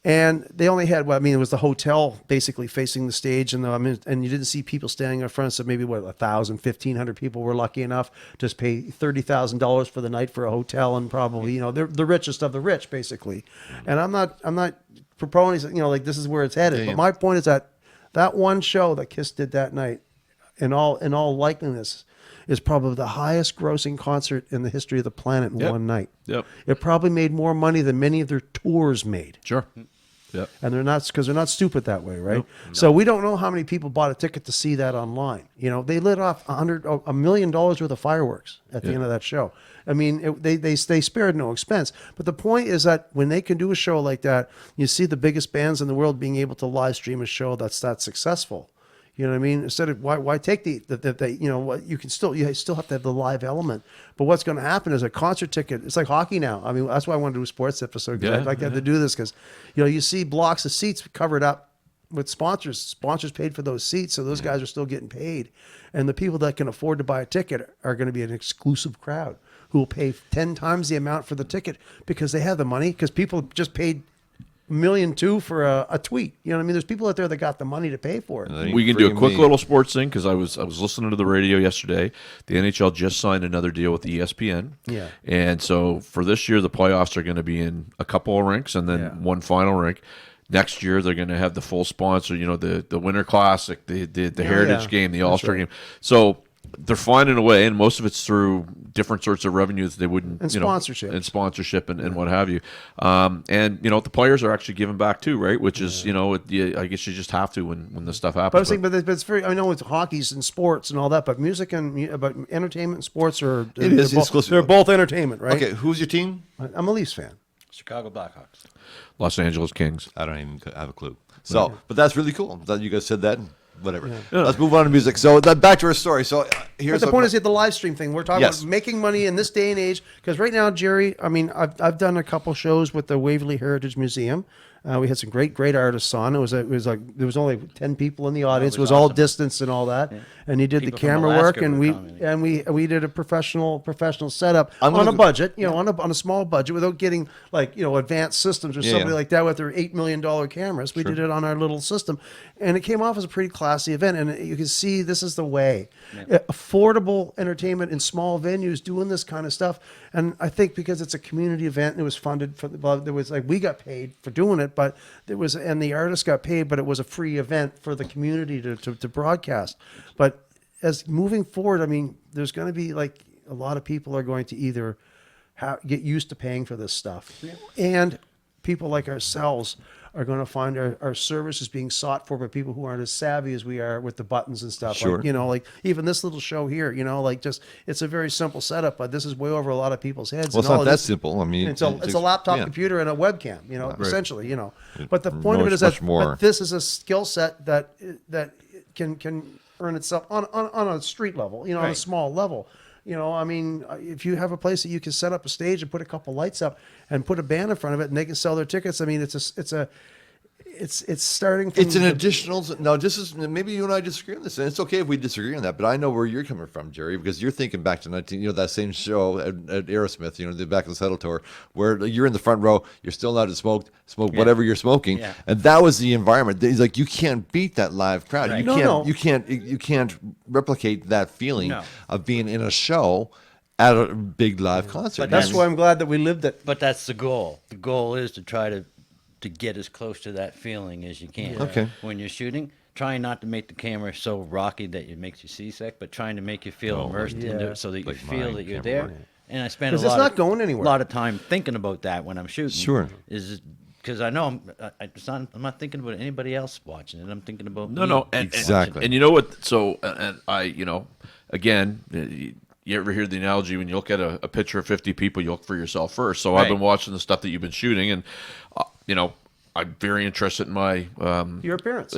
And they only had, well, I mean, it was the hotel basically facing the stage, and and you didn't see people standing in front. So maybe 1,000, 1,500 people were lucky enough to just pay $30,000 for the night for a hotel, and probably they're the richest of the rich, basically. And I'm not proposing like this is where it's headed. Yeah, But yeah. my point is that one show that Kiss did that night, in all likeliness, is probably the highest grossing concert in the history of the planet in Yep. one night. Yep. It probably made more money than many of their tours made. Sure. Yep. And they're not, because they're not stupid that way, right? So we don't know how many people bought a ticket to see that online. They lit off $1 million worth of fireworks at the end of that show. I mean, they spared no expense. But the point is that when they can do a show like that, you see the biggest bands in the world being able to live stream a show that's that successful. You know what I mean? Instead of why take the you still have to have the live element. But what's going to happen is a concert ticket. It's like hockey now. I mean, that's why I wanted to do a sports episode, because Yeah, I'd like to have to do this, because you see blocks of seats covered up with sponsors. Sponsors paid for those seats, so those guys are still getting paid. And the people that can afford to buy a ticket are going to be an exclusive crowd who will pay 10 times the amount for the ticket because they have the money, because people just paid $1.2 million for a tweet. You know what I mean? There's people out there that got the money to pay for it. We can do a quick little sports thing because I was listening to the radio yesterday. The NHL just signed another deal with ESPN. Yeah. And so for this year, the playoffs are going to be in a couple of rinks and then one final rink. Next year, they're going to have the full sponsor. The Winter Classic, the Heritage Game, the All Star Game. So they're finding a way, and most of it's through different sorts of revenues they wouldn't, And sponsorship. and sponsorship and what have you. And the players are actually giving back too, right? Which is, I guess you just have to when this stuff happens. But I was thinking, but it's very. I know it's hockey's and sports and all that, but music and but entertainment and sports are. It is They're, exclusive. they're both entertainment, right? Okay, who's your team? I'm a Leafs fan. Chicago Blackhawks. Los Angeles Kings. I don't even have a clue. So, but that's really cool that you guys said that. Whatever. Let's move on to music. So back to our story. So here's But the point is the live stream thing. We're talking Yes. about making money in this day and age. Because right now, Jerry, I mean, I've done a couple shows with the Waverly Heritage Museum. We had some great artists on. It was like there was only 10 people in the audience. was It was all awesome. dist and all that. And he did People the from camera Alaska work, and were coming. we did a professional setup I'm on gonna a go- budget, on a small budget, without getting advanced systems or somebody yeah. like that with their $8 million cameras. We did it on our little system, and it came off as a pretty classy event. And you can see this is the way. Affordable entertainment in small venues doing this kind of stuff. And I think because it's a community event and it was funded there was we got paid for doing it, but and the artists got paid, but it was a free event for the community to broadcast. But as moving forward, I mean, there's going to be a lot of people are going to either get used to paying for this stuff, and people like ourselves are going to find our services being sought for by people who aren't as savvy as we are with the buttons and stuff. Sure. Like even this little show here, it's a very simple setup, but this is way over a lot of people's heads. Well, it's and all not of that this- simple. I mean, it's a laptop yeah. computer and a webcam, essentially, But the point of it much is that more. but this is a skill set that can earn itself on a street level, on a Right. small level. I mean, if you have a place that you can set up a stage and put a couple lights up and put a band in front of it, and they can sell their tickets. I mean, it's starting from It's an additional. No, this is maybe you and I disagree on this, and it's okay if we disagree on that. But I know where you're coming from, Jerry, because you're thinking back to that same show at Aerosmith, the back of the Settle Tour, where you're in the front row, you're still allowed to smoke whatever you're smoking, Yeah. and that was the environment. It's like you can't beat that live crowd. Right. You can't replicate that feeling No. of being in a show at a big live concert. But That's why I'm glad that we lived it. But that's the goal. The goal is to try to get as close to that feeling as you can. Okay. When you're shooting, trying not to make the camera so rocky that it makes you seasick, but trying to make you feel immersed into Yeah. it so that you Like feel my that you're camera there. work. And I spend 'Cause a it's lot not of, going anywhere. lot of time thinking about that when I'm shooting. Sure. Is because I know I'm not thinking about anybody else watching it. I'm thinking about me And, Exactly. And you know what? So, and I, again, you ever hear the analogy when you look at a picture of 50 people, you look for yourself first. So I've Right. been watching the stuff that you've been shooting, and I'm very interested in my Your appearance.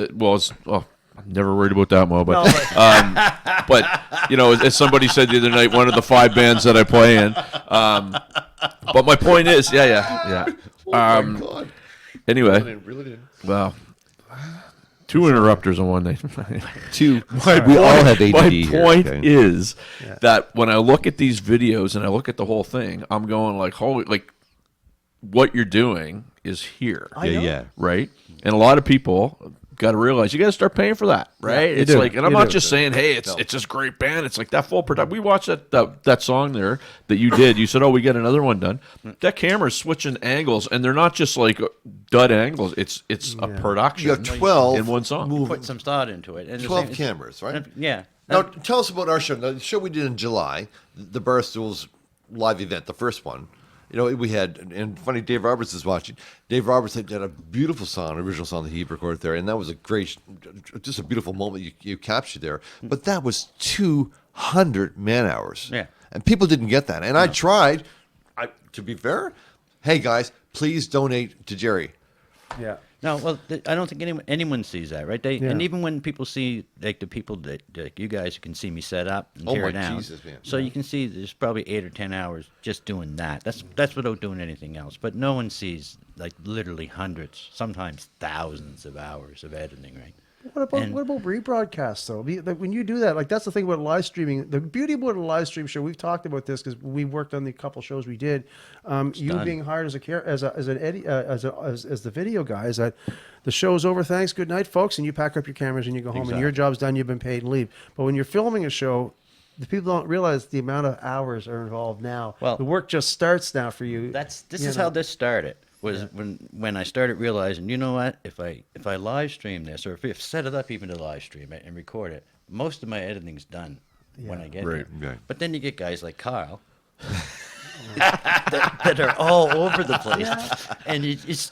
Never worried about that, Mo. But, No, but you know, as somebody said the other night, one of the 5 bands that I play in. But my point is, yeah. God. Anyway, Really didn't. well, 2 interrupters on one night. Two. We all have ADD My here. point okay? is that when I look at these videos and I look at the whole thing, I'm going like, holy, like, what you're doing is here, Yeah. right? And a lot of people got to realize you got to start paying for that, right? It's do. like, and I'm You not do. just saying, hey, it's this great band. It's like that full production. We watched that song there that you did. You said, oh, we got another one done. That camera's switching angles, and they're not just like dud angles. It's a production. You got 12 in one song. moving- Put some thought into it. And the 12 same- cameras, right? Yeah. Now, tell us about our show. Now, the show we did in July, the Barstools live event, the first one. You know, we had, and funny, Dave Roberts is watching. Dave Roberts had a beautiful song, original song that he recorded there, and that was a great, just a beautiful moment you captured there. But that was 200 man hours. Yeah. And people didn't get that. And I tried, to be fair, hey guys, please donate to Jerry. yeah. No, well, I don't think anyone sees that, right? And even when people see, like the people that like you guys can see me set up and Oh tear my it down, Jesus, man. so you can see there's probably 8 or 10 hours just doing that. That's without doing anything else. But no one sees like literally hundreds, sometimes thousands of hours of editing, right? What about rebroadcasts though? When you do that, like that's the thing about live streaming. The beauty about a live stream show, we've talked about this because we worked on the couple shows we did. You done. being hired as the video guy is that the show's over. Thanks, good night, folks, and you pack up your cameras and you go home, and your job's done. You've been paid and leave. But when you're filming a show, the people don't realize the amount of hours are involved now. Well, the work just starts now for you. This you is know. how this started. Was when I started realizing, you know what? If I live stream this, or if I set it up even to live stream it and record it, most of my editing's done when I get Right. there. Okay. But then you get guys like Carl that are all over the place, and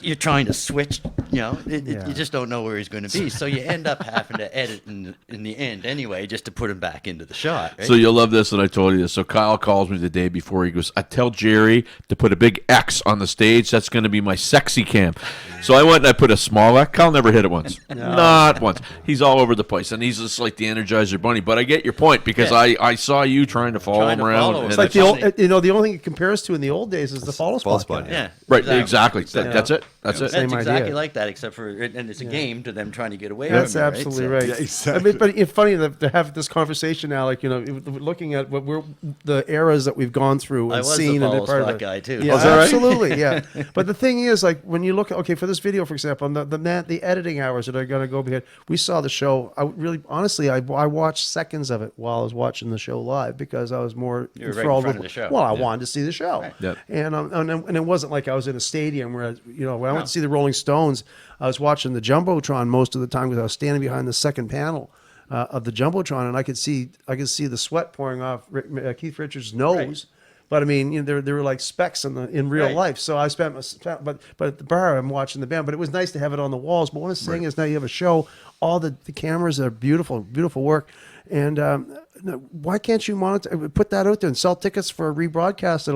you're trying to switch. You know, you just don't know where he's going to be, so you end up having to edit in the end anyway, just to put him back into the shot. Right? So you'll love this that I told you this. So Kyle calls me the day before. He goes, I tell Jerry to put a big X on the stage. That's going to be my sexy cam. So I went and I put a small X. Kyle never hit it once. Not once. He's all over the place. And he's just like the Energizer Bunny. But I get your point because I saw you trying to follow him around. follow him. and It's like it's- the old, the only thing it compares to in the old days is the follow Follow spot. spot, guy. yeah, Right, exactly. That's it. That's it. That's Same exactly idea. like that, except for and it's a game to them trying to get away. That's from it, absolutely So- right. Yeah, exactly. I mean, but it's funny to have this conversation now, like, you know, looking at what the eras that we've gone through I and was the seen and follow they're part of spot it. guy, too. Yeah, Oh, is that right? absolutely, yeah. But the thing is, like, when you look at, okay, for this video, for example, the editing hours that are going to go behind, we saw the show. I really, honestly, I watched seconds of it while I was watching the show live because I was more You were right in enthralled front with, of the show. well, I wanted to see the show. Yep. And it wasn't like I was in a stadium where, when I went to see the Rolling Stones, I was watching the Jumbotron most of the time because I was standing behind the second panel of the Jumbotron, and I could see the sweat pouring off Keith Richards' nose. But I mean, you know, there were like specks in real Right. life. So I but at the bar, I'm watching the band. But it was nice to have it on the walls. But what I'm saying is now you have a show. All the cameras are beautiful, beautiful work. And why can't you put that out there and sell tickets for a rebroadcast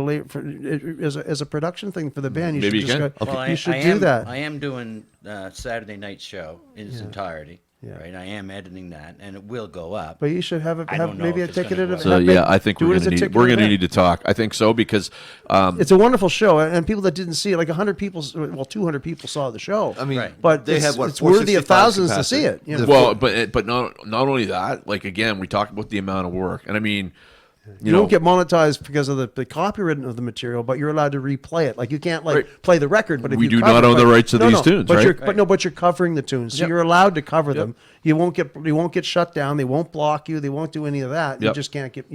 as a production thing for the band? Maybe you just can. Well, you should I do am, that. I am doing Saturday night show in its entirety. Yeah. Right, I am editing that, and it will go up. But you should have I don't know maybe a if it's gonna ticketed go event. So yeah, I think do we're it as a gonna ticketed need event. to talk. I think so because It's a wonderful show, and people that didn't see it, like 100 people, well, 200 people saw the show. I mean, Right. but they it's, had what? it's worthy of 465 thousands to capacity. see it. You know? well, but not only that. Like again, we talk about the amount of work, and I mean, You don't get monetized because of the copyright of the material, but you're allowed to replay it. Like you can't Right. play the record, but if We you do cover not it, own the but- rights to these tunes, but right? But you're covering the tunes, so Yep. you're allowed to cover them. You won't get shut down. They won't block you. They won't do any of that. You Yep. just can't get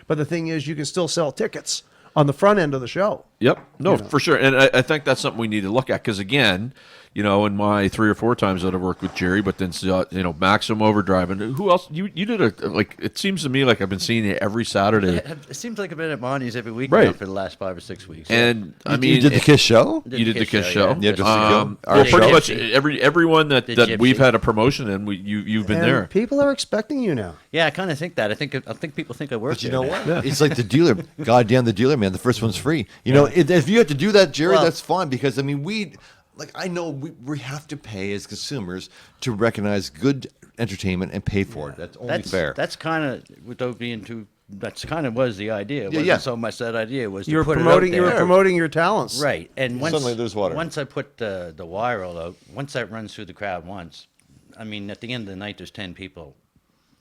But the thing is, you can still sell tickets on the front end of the show. Yep. No, for sure. And I think that's something we need to look at because, again, you know, in my 3 or 4 times that I've worked with Jerry, but then, you know, Maximum Overdrive. And who else? You did it seems to me like I've been seeing you every Saturday. It seems like I've been at Monty's every week Right. now for the last 5 or 6 weeks. And I mean, you did the Kiss show? You did the Kiss show. Yeah, just the Well, Kiss. Our pretty show. much everyone that Gypsy. we've had a promotion in, you've been And there. people are expecting you now. Yeah, I kind of think that. I think people think I work. But you there know now. what? It's like the dealer. Goddamn the dealer, man. The first one's free. You know, if you have to do that, Jerry, Well- that's fine because I mean, like I know we have to pay as consumers to recognize good entertainment and pay for it. That's only fair. That's kind of without being too. That's kind of was the idea. It wasn't yeah. so much that idea was You're to put promoting. it out You're there. promoting your talents. Right, and once Suddenly there's water. Once I put the wire all out, once that runs through the crowd once, I mean, at the end of the night, there's 10 people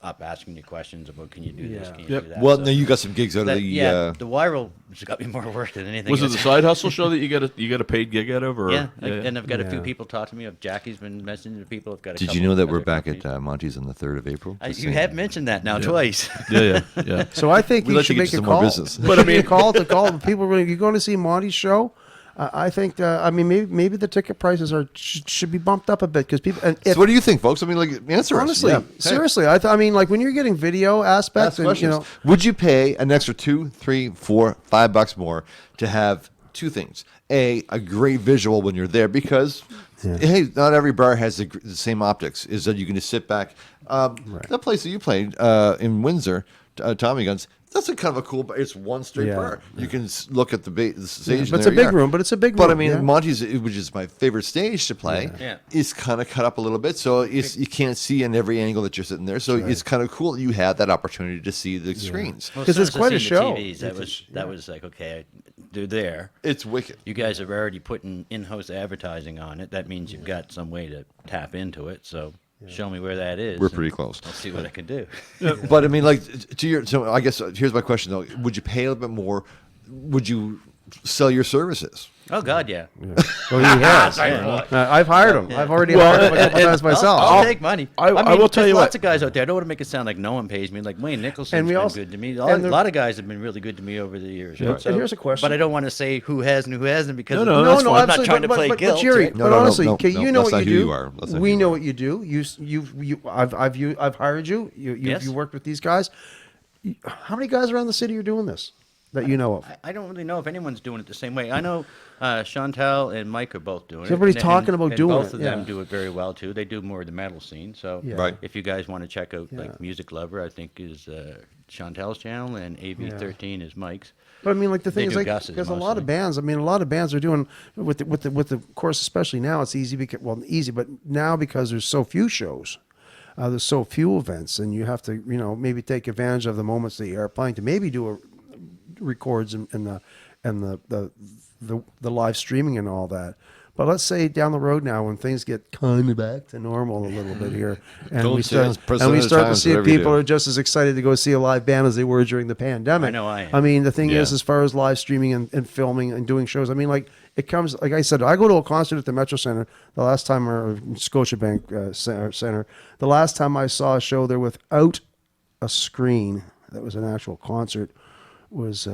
up asking you questions about can you do this, Yeah. can you do that. Well, So now you got some gigs out of that- the. the viral has got me more work than anything. Was it the else. side hustle show that you got a paid gig out of? Or Yeah, and I've got a few Yeah. people talk to me. Jackie's been messaging to people. I've got. Did you know that we're back at Monty's on the 3rd of April? Just You saying. have mentioned that now twice. yeah. So I think We you let should you get make to a some more call. business. But I mean, call people. Really, you're going to see Monty's show. I think. I mean, maybe the ticket prices should be bumped up a bit because people. And So what do you think, folks? I mean, like, answer us. honestly, Yeah. Hey. seriously, I mean, like when you're getting video aspects, Ask and, questions. you know, Would you pay an extra $2, $3, $4, $5 more to have two things? A great visual when you're there because, hey, not every bar has the same optics. Is that you can just sit back. That place that you played in Windsor, Tommy Guns. That's a kind of a cool bar. It's one straight Yeah. bar. You can look at the stage. but it's and a there you big are. room. But it's a big But I room, mean, yeah. Monty's, which is my favorite stage to play, Yeah. is kind of cut up a little bit, so you can't see in every angle that you're sitting there. So it's kind of cool that you have that opportunity to see the screens. Well, 'Cause as soon it's as I quite a seen the show. TVs, that was like, okay, they're there. It's wicked. You guys have already put in-house advertising on it. That means you've got some way to tap into it. So show me where that is. We're and pretty close. I'll see what I can do. But I mean, like so I guess here's my question though: would you pay a little bit more? Would you sell your services? Oh God, yeah. well, he has. I've hired him. I've already hired him a couple times myself. I'll take money. I mean, will tell there's you lots what. of guys out there. I don't want to make it sound like no one pays me. Like Wayne Nicholson's And we been also- good to me. A and the- lot of guys have been really good to me over the years. And here's a question. But I don't want to say who has and who hasn't because No, I'm that's not fine. absolutely, trying to play but guilt. Jerry, right? No, but no, no, honestly, no, okay, no, you know that's what not you who do. you are. That's not We who know you what you do. I've hired you. Yes. You worked with these guys. How many guys around the city are doing this that you know of? I don't really know if anyone's doing it the same way. I know Chantal and Mike are both doing it. Everybody's and- talking about and doing both it, of them yeah. do it very well too. They do more of the metal scene. So Yeah. Right. if you guys want to check out like Music Lover, I think is Chantal's channel, and AV13 is Mike's. But I mean, like the They thing is, do like, Gus's because a lot mostly. of bands. I mean, a lot of bands are doing with the course, especially now. It's easy because easy, but now because there's so few shows, there's so few events, and you have to maybe take advantage of the moments that you are playing to maybe do records and the live streaming and all that. But let's say down the road now, when things get kind of back to normal a little bit here, and Don't we say start it's percent of the to times, see if whatever you people do. are just as excited to go see a live band as they were during the pandemic. I know I am. I mean, the thing Yeah. is, as far as live streaming and filming and doing shows, I mean, like it comes. Like I said, I go to a concert at the Metro Center. The last time, or Scotiabank Center, the last time I saw a show there without a screen that was an actual concert was.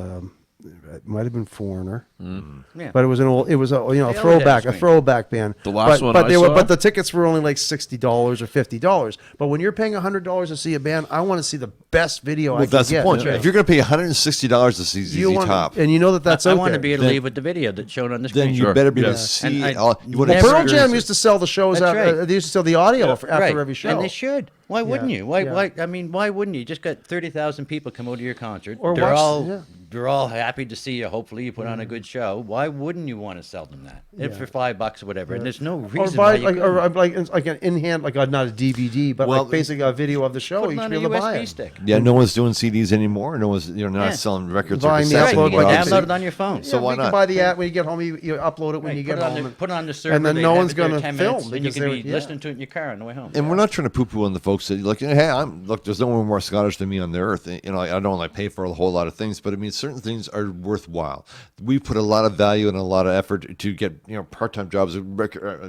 It might have been Foreigner, Yeah. but it was it was a always have a throwback, a screen. throwback band. The last one but I they were, saw? but the tickets were only like $60 or $50. But when you're paying $100 to see a band, I want to see the best video I Well, can that's the get. point. If you're going to pay $160 to see ZZ You want, Top, and you know that's I out want to there. be able to leave with the video that's shown on the screen. then you Sure. better be able Yeah. to see And I all. You want to never- Pearl experience Jam it. used to sell the shows. That's right. They used to sell the audio after Right. every show. And they should. Why wouldn't you? Yeah. Why? I mean, why wouldn't you? You just got 30,000 people come out to your concert. Or they're watch- all yeah. they're all happy to see you. Hopefully, you put on a good show. Why wouldn't you want to sell them that? If for $5 or whatever. And there's no Or reason buy why you couldn't. like an in hand, like not a DVD, but Well, like basically a video of the show. Put You it should on be a able to buy USB it. stick. Yeah, no one's doing CDs anymore. No one's not Yeah. selling records Buying or the cassettes. Right, you upload can box. download it on your phone. So Yeah, why you can not? buy the app when you get home. You upload it when you Put get it on home. the, put it on the server. and then they no have one's it there gonna 10 film minutes, and you because can they- be yeah. listening to it in your car on the way home. And we're not trying to poo-poo on the folks that like, hey, look. There's no one more Scottish than me on the earth. You know, I don't like pay for a whole lot of things, but I mean, certain things are worthwhile. We put a lot of value and a lot of effort to get part-time jobs.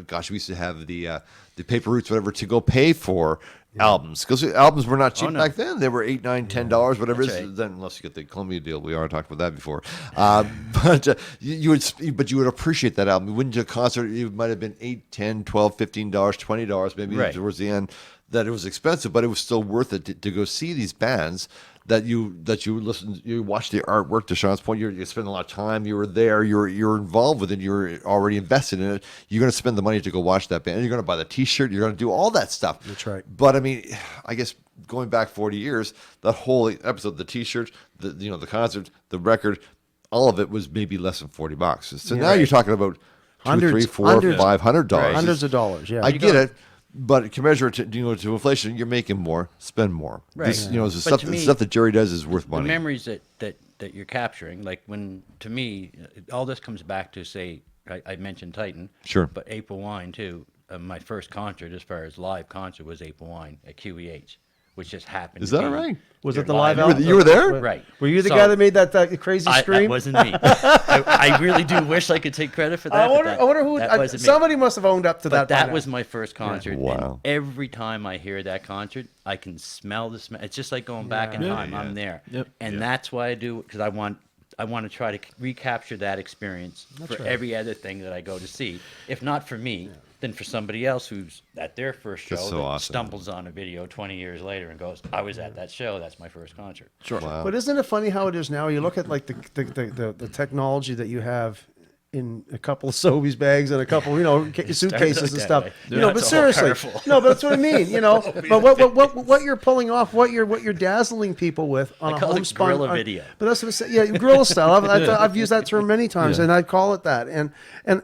Gosh, we used to have the paper routes, whatever, to go pay for albums because albums were not cheap no. back then. They were $8, $9, $10, whatever. That's it is. right. Then unless you get the Columbia deal, we already talked about that before. You would appreciate that album. You went to a concert, it might have been $8, $10, $12, $15, $20, maybe Right. towards the end. That it was expensive, but it was still worth it to go see these bands that you listen, you watch the artwork. To Sean's point, you spend a lot of time. You were there. You're involved with it. You're already invested in it. You're going to spend the money to go watch that band. You're going to buy the T-shirt. You're going to do all that stuff. That's right. But I mean, I guess going back 40 years, that whole episode, the T-shirt, the concert, the record, all of it was maybe less than $40. So now you're talking about Hundreds, $200, $300, hundreds. $400, $500. Hundreds of dollars. Yeah. I get it, but commensurate to to inflation, you're making more, spend more. Right. This, the But stuff, to the me, stuff that Jerry does is worth the money. memories that you're capturing, like when, to me, all this comes back to, say, I mentioned Titan. Sure. But April Wine, too. My first concert, as far as live concert, was April Wine at QEH, which just happened. Is to that be right? Was their it the live You were- album? you were there? Right. Were you the So, guy that made that crazy scream? That wasn't me. I really do wish I could take credit for that. I but wonder, that- I wonder who. that wasn't me. Somebody must have owned up to But that. by that now. was my first concert. Wow. And every time I hear that concert, I can smell the smell. It's just like going back in Yeah. time. I'm there. Yep. And that's why I do, because I want to try to recapture that experience for every other thing that I go to see. If not for me, then for somebody else who's at their first show That's so that awesome. stumbles on a video 20 years later and goes, I was at that show. That's my first concert. Sure. Wow. But isn't it funny how it is now? You look at like the technology that you have in a couple of Sobeys bags and a couple, suitcases and that stuff. way. You know, but That's all seriously, powerful. no, but that's what I mean. But what you're pulling off, what you're dazzling people with on I a call it homespun guerrilla video. But that's what I say. Yeah, guerrilla style. I've used that term many times, and I call it that. And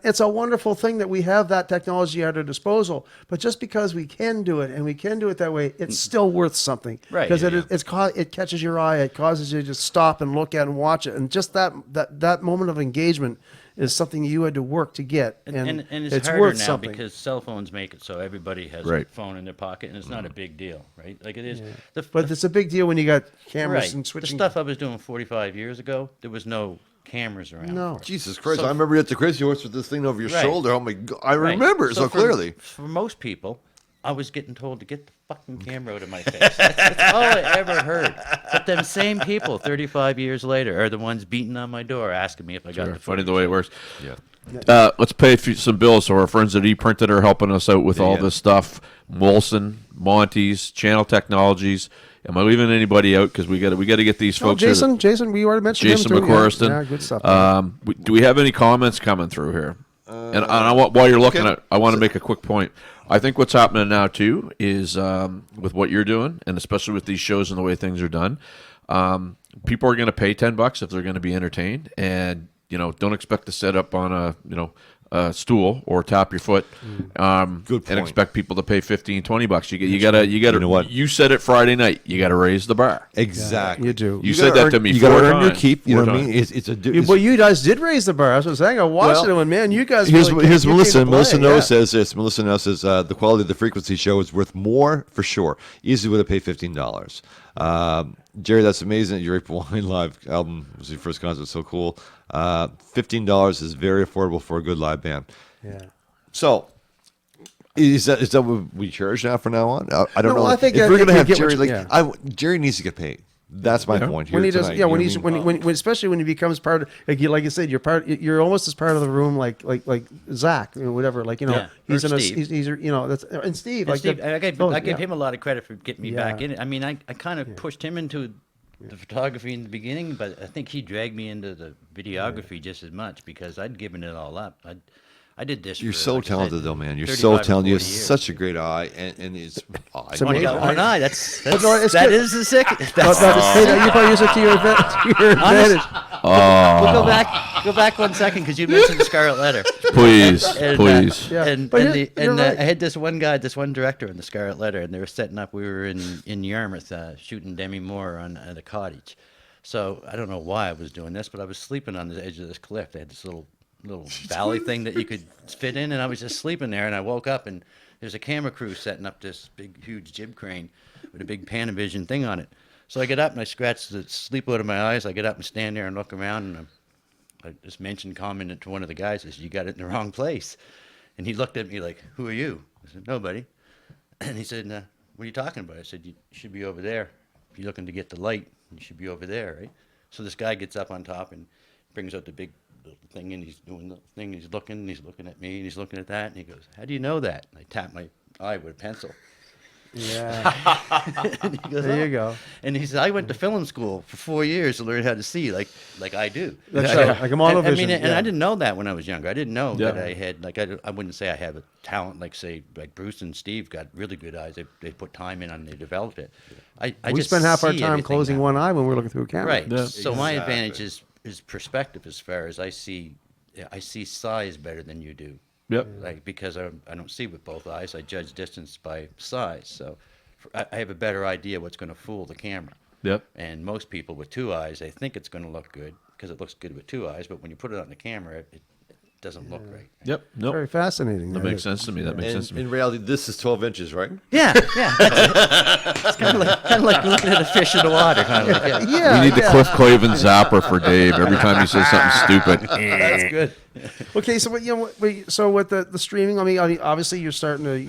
it's a wonderful thing that we have that technology at our disposal. But just because we can do it and we can do it that way, it's still worth something. Right. Because Yeah, it catches your eye. It causes you to just stop and look at and watch it. And just that moment of engagement is something you had to work to get, and it's, it's harder worth now something. because cell phones make it so everybody has a Right. phone in their pocket, and it's not a big deal, right? Like it is. The, But it's a big deal when you got cameras right. and The switching. stuff I was doing 45 years ago, there was no cameras around. No. for it. Jesus Christ! So- I remember you at the Crazy Horse with this thing over your Right. shoulder. Oh my God! I Right. remember it so for, clearly. For most people, I was getting told to get the fucking camera out of my face. That's all I ever heard. But them same people, 35 years later, are the ones beating on my door asking me if I got the Funny footage. the way it works. Yeah. Let's pay some bills. So our friends at ePrinted are helping us out with all yeah. this stuff. Molson, Monty's, Channel Technologies. Am I leaving anybody out? Because we got to get these Oh, folks. here that- Jason, we already mentioned Jason him too. McQuarriston. Yeah, good stuff. Do we have any comments coming through here? And I want, while you're looking okay. at, I want to make a quick point. I think what's happening now too is with what you're doing, and especially with these shows and the way things are done, people are going to pay $10 if they're going to be entertained, and don't expect to sit up on a stool or tap your foot Good and point. expect people to pay $15-$20. You gotta You know what? you said it Friday night. You got to raise the bar. Exactly. you do. You said gotta that to earn- me You got to 4 earn your times. keep. You know 4 what I mean? times. Well, you guys did raise the bar. That's what I was saying. I watched Well, it, and man, you guys. Here's, really here's came to Melissa. play, Melissa yeah. knows says this. Melissa knows says the quality of the frequency show is worth more for sure. Easily would have paid $15. Jerry, that's amazing. Your April Wine live album was your first concert. So cool. $15 is very affordable for a good live band. Yeah. So. Is that what we charge now from now on? I don't No, know. I think if I we're think gonna we have get Jerry, what you- Jerry needs to get paid. That's my point here When he does, tonight. yeah, You when know he's what I mean? when especially when he becomes part of, like you said, you're almost as part of the room, like Zach or whatever, Yeah, he's or in a, Steve. he's that's and Steve, And like Steve, I gave yeah. him a lot of credit for getting me back Yeah. in it. I mean, I kind of pushed him into the photography in the beginning, but I think he dragged me into the videography just as much because I'd given it all up. I did this. You're for, so like I said, talented, though, man. You're 35 so or talented. You have 40 years. such a great eye, and it's. It's Only amazing. got one eye. That's no, it's that good. is the second. But, That's, hey, you probably use it to your advantage. we'll go back 1 second because you mentioned the Scarlet Letter. Please, And, please. Yeah. And, But and, you're right. I had this one director in the Scarlet Letter, and they were setting up. We were in Yarmouth shooting Demi Moore on the cottage. So I don't know why I was doing this, but I was sleeping on the edge of this cliff. They had this little valley thing that you could fit in, and I was just sleeping there. And I woke up, and there's a camera crew setting up this big, huge jib crane with a big Panavision thing on it. So I get up and I scratch the sleep out of my eyes. I get up and stand there and look around, and I just commented to one of the guys, I said, "You got it in the wrong place." And he looked at me like, "Who are you?" I said, "Nobody." And he said, "What are you talking about?" I said, "You should be over there. If you're looking to get the light, you should be over there, right?" So this guy gets up on top and brings out the big thing, and he's doing the thing. He's looking at me, and he's looking at that, and he goes, "How do you know that?" And I tap my eye with a pencil. Yeah, And he goes, there "Oh." you go. And he said, "I went to film school for 4 years to learn how to see like I do." That's right, like a monovision. I mean, and yeah. I didn't know that when I was younger. I didn't know Yeah. that I had I wouldn't say I have a talent like Bruce and Steve got really good eyes. They put time in and they developed it. I we just spend half our see time everything closing now. one eye when we're looking through a camera. Right. Yeah. So my advantage is perspective as far as I see I see size better than you do. Yep. Like, because I don't see with both eyes, I judge distance by size. So I have a better idea what's going to fool the camera. Yep. And most people with 2 eyes, they think it's going to look good because it looks good with 2 eyes, but when you put it on the camera, it doesn't look right. Yep. Nope. Very fascinating. That makes sense to me. That makes sense to me. In reality, this is 12 inches, right? Yeah, yeah. It's kind of like looking at a fish in the water. Kind of like, yeah. Yeah, We need the yeah. Cliff Clavin zapper for Dave every time he says something stupid. That's good. Okay, so so with the streaming, I mean, obviously you're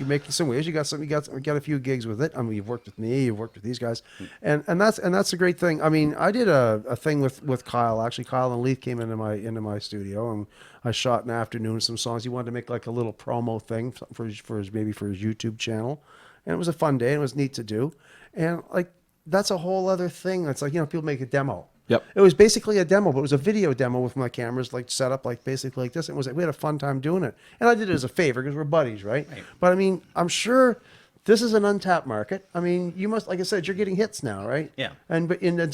making some waves. You got a few gigs with it. I mean, you've worked with me, you've worked with these guys, and that's a great thing. I mean, I did a thing with Kyle. Actually, Kyle and Leith came into my studio, and I shot in the afternoon some songs. He wanted to make like a little promo thing for his YouTube channel, and it was a fun day. And it was neat to do, and like that's a whole other thing. That's like people make a demo. Yep. It was basically a demo, but it was a video demo with my cameras like set up like basically like this. And we had a fun time doing it. And I did it as a favor because we're buddies, right? But I mean, I'm sure this is an untapped market. I mean, you must, like I said, you're getting hits now, right? Yeah. And the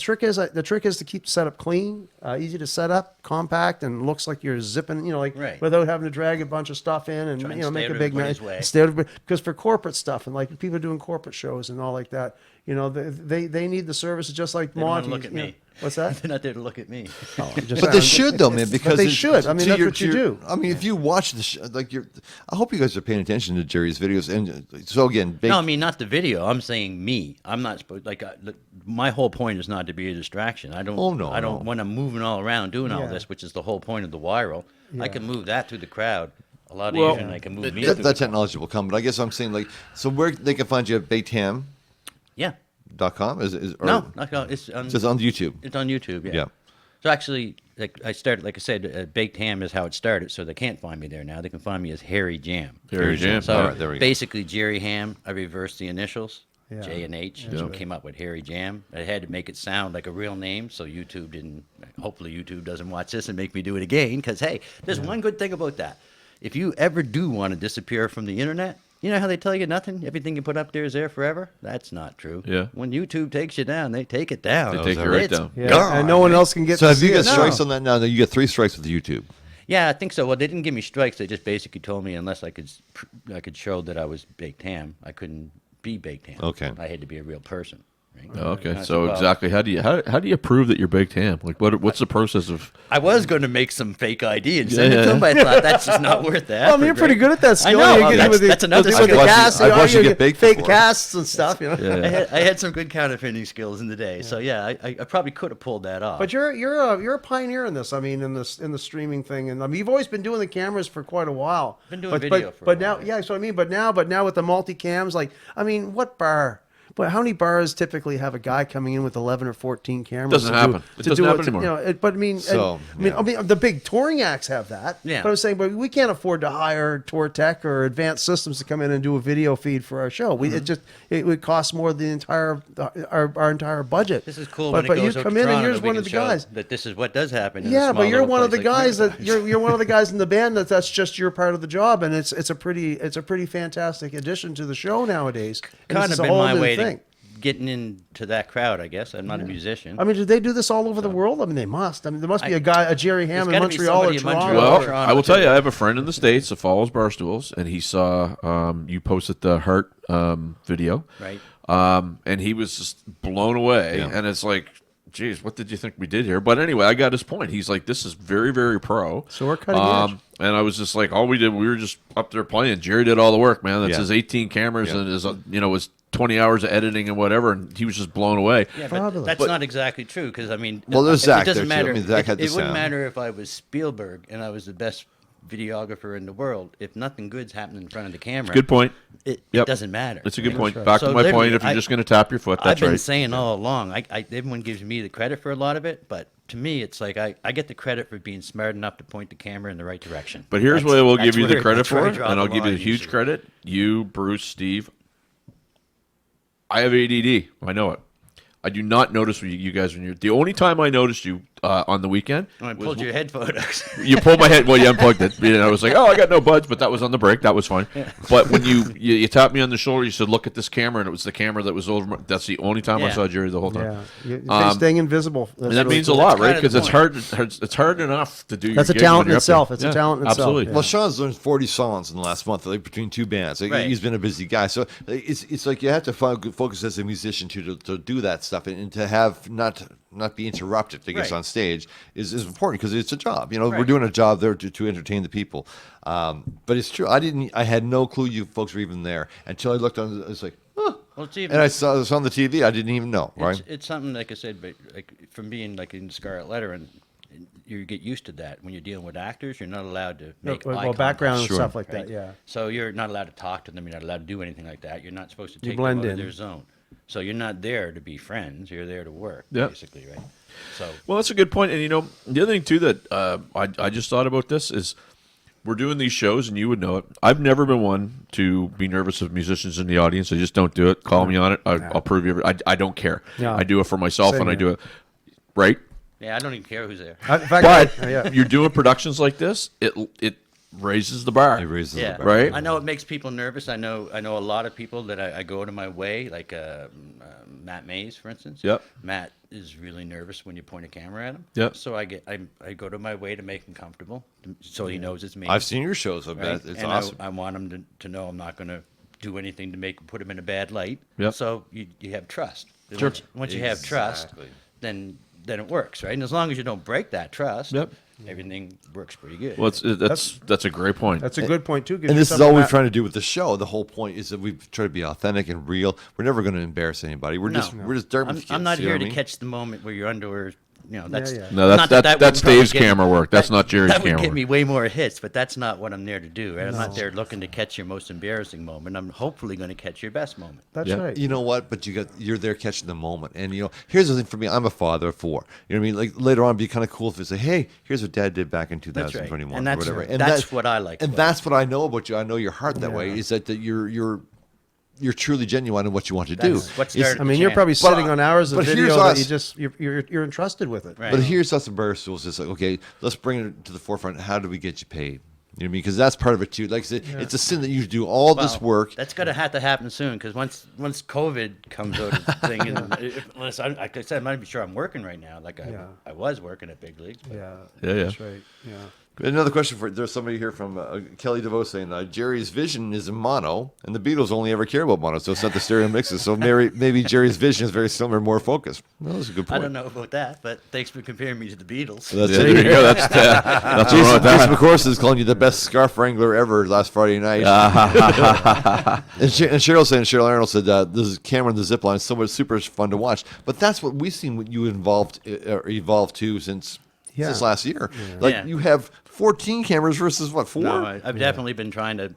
trick is to keep the setup clean, easy to set up, compact, and looks like you're zipping, Right. without having to drag a bunch of stuff in and Try and make stay a out of big everybody's way. because for corporate stuff and like people doing corporate shows and all like that, they need the services just like They don't wanna Monty. look at me. What's that? They're not there to look at me. But they should though, man, because they should. I mean, to that's what you do. I mean, if you watch the I hope you guys are paying attention to Jerry's videos. And so again, No, I mean not the video. I'm saying me. I'm not supposed my whole point is not to be a distraction. I don't. Oh, no, I don't. no. When I'm moving all around doing all Yeah. this, which is the whole point of the viral, I can move that through the crowd a lot Well, easier than I can move me. that through the technology will come. But I guess I'm saying so where they can find you at baytam.com Yeah. is or No, it's on. just on YouTube. It's on YouTube. Yeah. Yeah. So actually, like I said, Baked Ham is how it started. So they can't find me there now. They can find me as Harry Jam. Harry Jam. So All right, there we go. basically, Jerry Ham. I reversed the initials. Yeah. J and H, and came up with Harry Jam. I had to make it sound like a real name, so YouTube didn't. Hopefully, YouTube doesn't watch this and make me do it again. Because hey, there's one good thing about that. If you ever do want to disappear from the internet, you know how they tell you nothing, everything you put up there is there forever. That's not true. Yeah. When YouTube takes you down, they take it down. They take you right It's down. Yeah, gone. and no one else can get. So to have you see got it. strikes No. on that now? You get 3 strikes with YouTube. Yeah, I think so. Well, they didn't give me strikes. They just basically told me unless I could show that I was baked ham, I couldn't be baked ham. Okay. I had to be a real person. Right? Oh, okay. And I said, So well, exactly, how do you prove that you're baked ham? Like, what's the process of? I was going to make some fake ID and send Yeah, it to yeah. them, but I thought that's just not worth that. Well, I mean, you're pretty good at that skill. I know. You get That's another with skill. the cast. I've watched you get baked fake before. casts and stuff. I had some good counterfeiting skills in the day, so yeah, I probably could have pulled that off. But you're a pioneer in this. I mean, in the streaming thing, and I mean, you've always been doing the cameras for quite a while. Been doing but, video but, for a but while, now, yeah. yeah. So I mean, but now with the multi-cams, like, I mean, what bar? But how many bars typically have a guy coming in with 11 or 14 cameras? Doesn't to happen. Do, It to doesn't do happen it, anymore. But I mean, So, I mean, the big touring acts have that. Yeah. But I'm saying, but we can't afford to hire Tour Tech or Advanced Systems to come in and do a video feed for our show. It would cost more than our entire budget. this is cool But, when it you goes out come to in and Toronto, you're we one can of the show guys. that this is what does happen. In a Yeah, small but you're little one of the place like guys that Vancouver. you're one of the guys in the band that's just your part of the job, and it's a pretty fantastic addition to the show nowadays. And Kind this of is a been whole my new way thing. to getting into that crowd, I guess. I'm not a musician. I mean, do they do this all over the world? I mean, they must. I mean, there must be a Jerry Ham in gotta be Montreal or somebody in Toronto. Montreal. Well, Toronto, I will tell too. you, I have a friend in the States that follows Barstools, and he saw you posted the Heart video. Right. And he was just blown away. Yeah. And it's like, geez, what did you think we did here? But anyway, I got his point. He's like, this is very, very pro. So we're cutting edge. And I was just like, all we did, we were just up there playing. Jerry did all the work, man. That's Yeah. his 18 cameras Yeah. and his, his 20 hours of editing and whatever. And he was just blown away. Yeah, but Fabulous. that's not exactly true because I mean, Well, there's it Zach doesn't there, too. I matter. mean, Zach had the it wouldn't sound. matter if I was Spielberg and I was the best videographer in the world. If nothing good's happening in front of the camera, Good point. It Yep. doesn't matter. That's a good right? point. right. Back So to my point. literally, If you're I- just going to tap your foot, I've that's been right. saying all along. Everyone gives me the credit for a lot of it, but to me, it's like I get the credit for being smart enough to point the camera in the right direction. But here's That's- what I will that's give you the where- credit that's where I for, draw and the I'll give you line the huge usually. credit. You, Bruce, Steve. I have ADD. I know it. I do not notice you guys when you're. The only time I noticed you on the weekend. Oh, I was pulled your head photos. you pulled my head. Well, you unplugged it. I was like, oh, I got no buds, but that was on the break. That was fine. But when you tapped me on the shoulder, you said, look at this camera, and it was the camera that was over. That's the only time I Yeah. saw Jerry the whole time. Staying invisible. And that means a lot, right? Because it's hard enough to do. That's your a gig when talent in you're up itself. there. It's a talent in itself. Absolutely. Yeah. Well, Sean's learned 40 songs in the last month, like between two bands. Like, Right. He's been a busy guy, so it's like you have to focus as a musician to do that stuff and to have not be interrupted, I guess, Right. on stage is important because it's a job. We're Right. doing a job there to entertain the people. But it's true. I had no clue you folks were even there until I looked on. It's like, huh. Well, it's even, And I saw this on the TV. I didn't even know, right? It's something like I said, but like from being like in Scarlet Letter, and you get used to that when you're dealing with actors. You're not allowed to make eye well, contact, background and Sure. stuff like right? that. Yeah. So you're not allowed to talk to them. You're not allowed to do anything like that. You're not supposed to You take blend them out in. of their zone. So you're not there to be friends. You're there to work, Yeah. basically, right? So Well, that's a good point. And the other thing too that I just thought about this is we're doing these shows, and you would know it. I've never been one to be nervous of musicians in the audience. I just don't do it. Call me on it. I'll prove you. I don't care. Yeah. I do it for myself, Same and I here. do it right. yeah, I don't even care who's there. In fact, But yeah. you're doing productions like this. It raises the bar. It raises Yeah, the bar. Right? I know it makes people nervous. I know a lot of people that I go to my way, like Matt Mays, for instance. Yep. Matt is really nervous when you point a camera at him. Yep. So I go to my way to make him comfortable, so he knows it's me. I've seen your shows. I bet right? it's and awesome. I want him to know I'm not going to do anything to put him in a bad light. Yep. So you have trust. And Sure. Once you have trust, Exactly. then it works, right? And as long as you don't break that trust, Yep. everything works pretty good. Well, that's a great point. That's a good point too. 'cause And you're this is something all we're that- trying to do with the show. The whole point is that we try to be authentic and real. We're never going to embarrass anybody. We're just Dartmouth kids. I'm not you know here what to I mean? catch the moment where your underwear, that's yeah. No, not that's wouldn't probably Dave's get me- camera work. That's not Jerry's That would camera get work. me way more hits, but that's not what I'm there to do. Right? I'm not there looking to catch your most embarrassing moment. I'm hopefully going to catch your best moment. That's Yeah. right. You know what? But you're there catching the moment. And here's the thing for me. I'm a father of 4. You know what I mean? Like later on, it'd be kind of cool if they say, "Hey, here's what Dad did back in That's right. 2021 And or that's- whatever." And that's what I like And about that's what I know about you. I know your heart that way. Is that you're truly genuine in what you want to do. That's what It's- started I mean, you're channel. probably sitting on hours of but video here's that us. you just you're entrusted with it. Right. But here's us at Barstools. It's like, okay, let's bring it to the forefront. How do we get you paid? You know what I mean? Because that's part of it too. Like I said, it's a sin that you do all this Well, work. That's going to have to happen soon because once COVID comes out of the thing, unless like I said, I'm not even sure I'm working right now. Like I was working at Big League. Yeah. Yeah. That's right. Yeah. Another question for there's somebody here from Kelly DeVoe saying Jerry's vision is in mono, and the Beatles only ever care about mono, so it's not the stereo mixes. So maybe Jerry's vision is very similar, more focused. Well, that's a good I point. don't know about that, but thanks for comparing me to the Beatles. That's Yeah, it. there you go. That's wrong Jason, with that. Jason McCorse is calling you the best scarf wrangler ever last Friday night. and Cheryl Arnold said this is Cameron the Zipline is so much super fun to watch. But that's what we've seen what you evolve to since last year. Like Yeah. you have 14 cameras versus what 4? No, I've definitely been trying to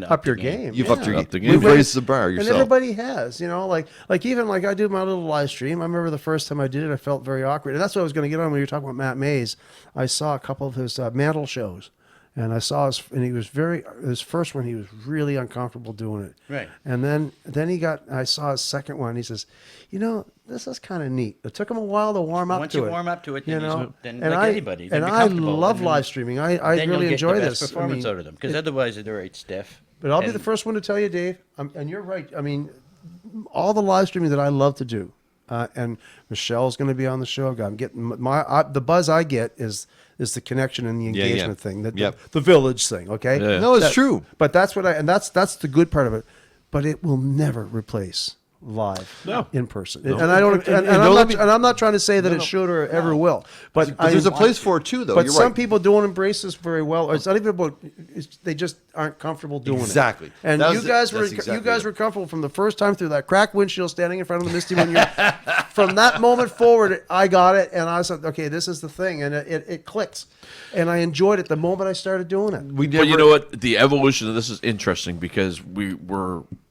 Up the your game. You've yeah. upped your Up the game. game. You've raised the bar And yourself. everybody has, like even like I do my little live stream. I remember the first time I did it, I felt very awkward, and that's what I was going to get on when you were talking about Matt Mays. I saw a couple of his Mantle shows, and I saw and he was his first one. He was really uncomfortable doing it. Right. And then I saw his second one. He says, this is kind of neat. It took him a while to warm up Once to you it. warm up to it, then and like anybody, then and you're I comfortable, love and then- live streaming. I then you'll really get enjoy the best this. performance out of them because otherwise they're right stiff. But I'll be And- the first one to tell you, Dave, and you're right. I mean, all the live streaming that I love to do, and Michelle's going to be on the show. I'm getting the buzz I get is the connection and the Yeah, yeah. engagement thing, Yep. the village thing. Okay, Yeah. No, it's true. But that's what that's the good part of it. But it will never replace live in person. And I don't and I'm not trying to say that it should or ever will. But there's a place for it too, though. But You're some right. people don't embrace this very well. Or it's not even about. They just aren't comfortable doing Exactly. it. And That you was it. guys That's exactly were comfortable from the first time through that cracked windshield, standing in front of the Misty when you're. From that moment forward, I got it, and I said, "Okay, this is the thing," and it clicks, and I enjoyed it the moment I started doing it. We But you know what? The evolution of this is interesting because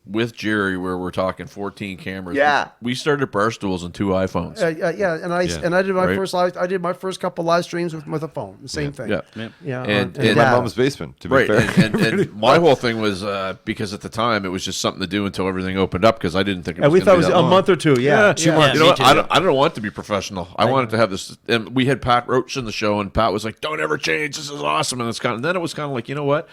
with Jerry where we're talking 14 cameras. Yeah. We started Barstools and 2 iPhones. Yeah, and I Yeah. and I did my Right. first live. I did my first couple live streams with a phone. The same thing. Yeah. Yeah, And- on and My data. mom's basement, to be Right, fair. and my whole thing was because at the time it was just something to do until everything opened up because I didn't think it was And we gonna thought it be was that a long. month or two. Yeah, 2 yeah. months. You know me what? too. I don't want it to be professional. I wanted to have this, and we had Pat Roach in the show, and Pat was like, "Don't ever change. This is awesome." And then it was kind of like, you know what?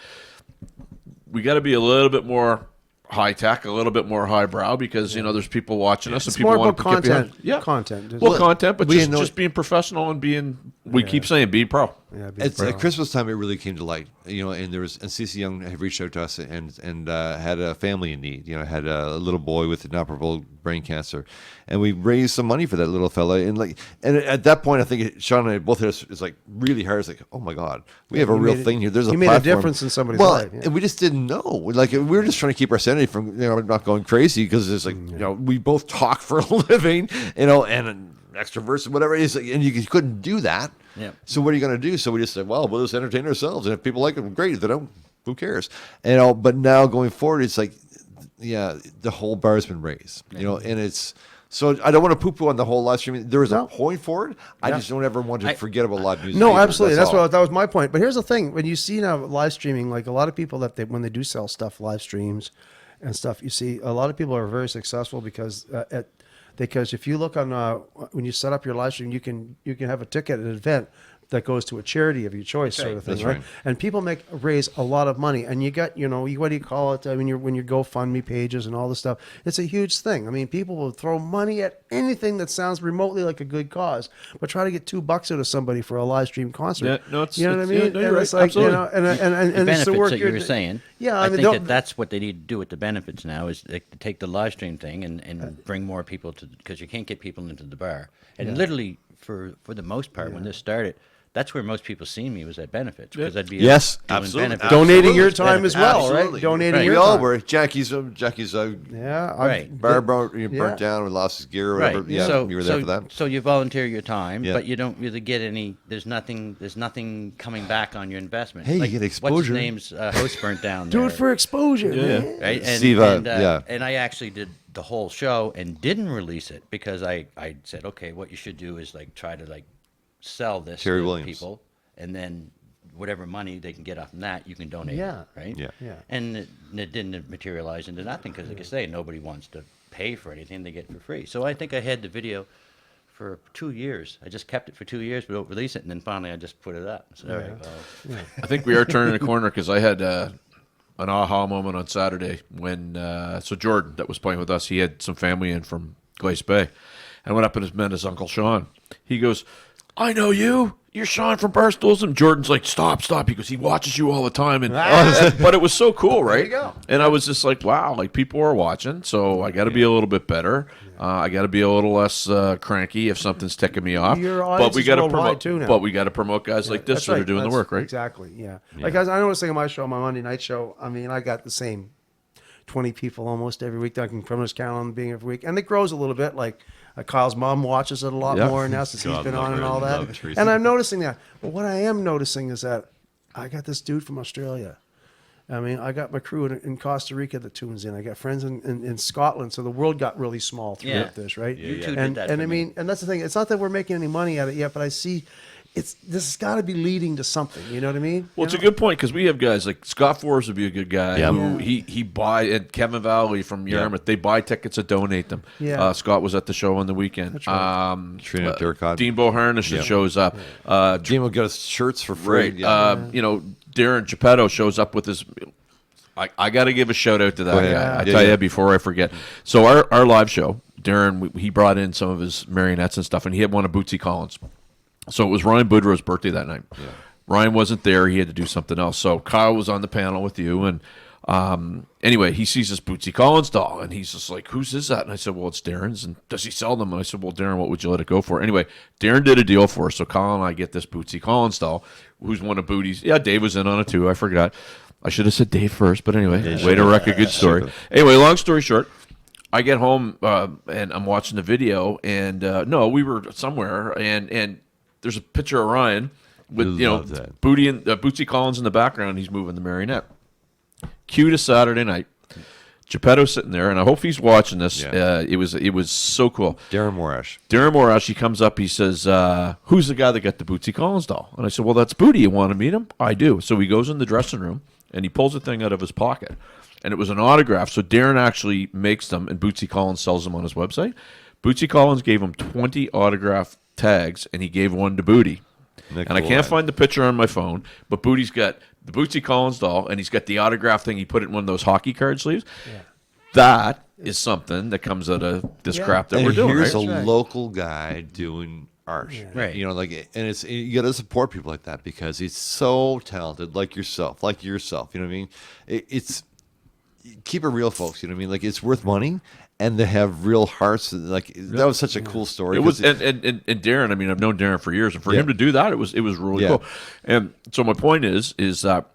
We got to be a little bit more high tech, a little bit more highbrow because there's people watching us, and It's people more want about to get behind. content. Yeah, Content. well, content, but we just, know- just being professional and being. We keep saying be pro. Yeah, be It's pro. at Christmas time. It really came to light, and CeCe Young had reached out to us and had a family in need. Had a little boy with inoperable brain cancer, and we raised some money for that little fella. And at that point, I think Sean and I both hit us. It's like really hard. It's like, oh my God, we have a You real made it- thing here. There's a you made a platform. difference in somebody's well, life, yeah. and we just didn't know. Like we were just trying to keep our sanity from not going crazy because it's like we both talk for a living, and extroverts and whatever it is, and you couldn't do that. Yeah. So what are you going to do? So we just said, well, we'll just entertain ourselves, and if people like it, great. If they don't, who cares? But now going forward, it's like, yeah, the whole bar has been raised, and it's. So I don't want to poo-poo on the whole live streaming. There is a point for it. I just don't ever want to forget about live music. No, either. absolutely. That's all. that was my point. But here's the thing: when you see now live streaming, like a lot of people when they do sell stuff, live streams and stuff, you see a lot of people are very successful because if you look on when you set up your live stream, you can have a ticket at an event that goes to a charity of your choice, sort of thing, That's right? right. And people raise a lot of money, and you got what do you call it? I mean, when your GoFundMe pages and all this stuff, it's a huge thing. I mean, people will throw money at anything that sounds remotely like a good cause, but try to get $2 out of somebody for a live stream concert. Yeah, no, you know what I mean? yeah, no, you're And right. it's like, Absolutely. and The it's the benefits work that you were saying. Yeah, I I mean, think they'll- that's what they need to do with the benefits now is to take the live stream thing and bring more people to because you can't get people into the bar. And literally, for the most part, when this started, that's where most people seen me was at benefits because I'd be Yes, doing absolutely. benefits. donating your Absolutely. time as well, Absolutely. right? Donating Right. your We all time. were. Jackie's Yeah, Right. bar burnt down and lost his gear or whatever. Right. Yeah, So you were there for that. So you volunteer your time, Yeah. but you don't really get any. There's nothing coming back on your investment. Hey, you like, get What's exposure. his name's house burnt down? do there. it for exposure. Yeah. man. Right? Steve, yeah. And I actually did the whole show and didn't release it because I said, okay, what you should do is try to sell this Terry to Williams. people, and then whatever money they can get off from that, you can donate. Yeah. Right. Yeah. Yeah. And it didn't materialize into nothing because, like I say, nobody wants to pay for anything they get for free. So I think I had the video for 2 years. I just kept it for 2 years, but don't release it, and then finally I just put it up. So, all right, well, I think we are turning a corner because I had an aha moment on Saturday when so Jordan that was playing with us, he had some family in from Glace Bay. I went up and met his Uncle Sean. He goes, I know you. You're Sean from Barstools. And Jordan's like, stop. He goes, he watches you all the time. And but it was so cool, right? you go. And I was just like, wow, people are watching. So I got to be a little bit better. I got to be a little less cranky if something's ticking me off. Your But audience we is got to worldwide promote too now. But we got to promote guys like this That's that are right. doing the That's- work, right? Exactly. Yeah. Like I know saying on my show, my Monday night show. I mean, I got the same 20 people almost every week. Duncan Criminals Calendar being every week, and it grows a little bit. Like Kyle's mom watches it a lot Yeah. more now since he's God been love on her. and all that. Love Teresa. And I'm noticing that. But what I am noticing is that I got this dude from Australia. I mean, I got my crew in Costa Rica that tunes in. I got friends in Scotland. So the world got really small through Yeah. this, right? You two did and that and for I me. mean, and that's the thing. It's not that we're making any money at it yet, but I see this has got to be leading to something. You know what I mean? Well, it's a good point because we have guys like Scott Forbes would be a good guy. Yeah. Who he buy and Kevin Valley from Yarmouth. They buy tickets and donate them. Yeah. Scott was at the show on the weekend. That's right. Trina Durkot. Dean Boharnish that shows up. Jim will get us shirts for free. Right. Yeah. Darren Geppetto shows up with his. I got to give a shout out to that Go guy. ahead. I Yeah, tell yeah. you before I forget. So our live show, Darren, he brought in some of his marionettes and stuff, and he had one of Bootsy Collins. So it was Ryan Boudreau's birthday that night. Ryan wasn't there; he had to do something else. So Kyle was on the panel with you, and anyway, he sees this Bootsy Collins doll, and he's just like, "Whose is that?" And I said, "Well, it's Darren's." And does he sell them? And I said, "Well, Darren, what would you let it go for?" Anyway, Darren did a deal for us, so Kyle and I get this Bootsy Collins doll, who's one of Booty's. Yeah, Dave was in on it too. I forgot. I should have said Dave first, but anyway, way to wreck a good story. Anyway, long story short. I get home and I'm watching the video, and no, we were somewhere, and there's a picture of Ryan with Love that. Booty and Bootsy Collins in the background. He's moving the marionette. Cue to Saturday night. Geppetto sitting there, and I hope he's watching this. Yeah. It was so cool. Darren Morash. Darren Morash, he comes up, he says, who's the guy that got the Bootsy Collins doll? And I said, well, that's Booty. You want to meet him? I do. So he goes in the dressing room, and he pulls a thing out of his pocket. And it was an autograph. So Darren actually makes them, and Bootsy Collins sells them on his website. Bootsy Collins gave him 20 autograph tags, and he gave one to Booty. And I can't find the picture on my phone, but Booty's got the Bootsy Collins doll, and he's got the autograph thing. He put it in one of those hockey card sleeves. Yeah. That is something that comes out of this crap that we're doing. Here's right? a local guy doing art, Right. You know, like, and it's you got to support people like that because he's so talented, like yourself. You know what I mean? It's keep it real, folks. You know what I mean? Like, it's worth money. And they have real hearts. Like, that was such a cool story. It was, and Darren. I mean, I've known Darren for years, and for him to do that, it was really cool. And so my point is that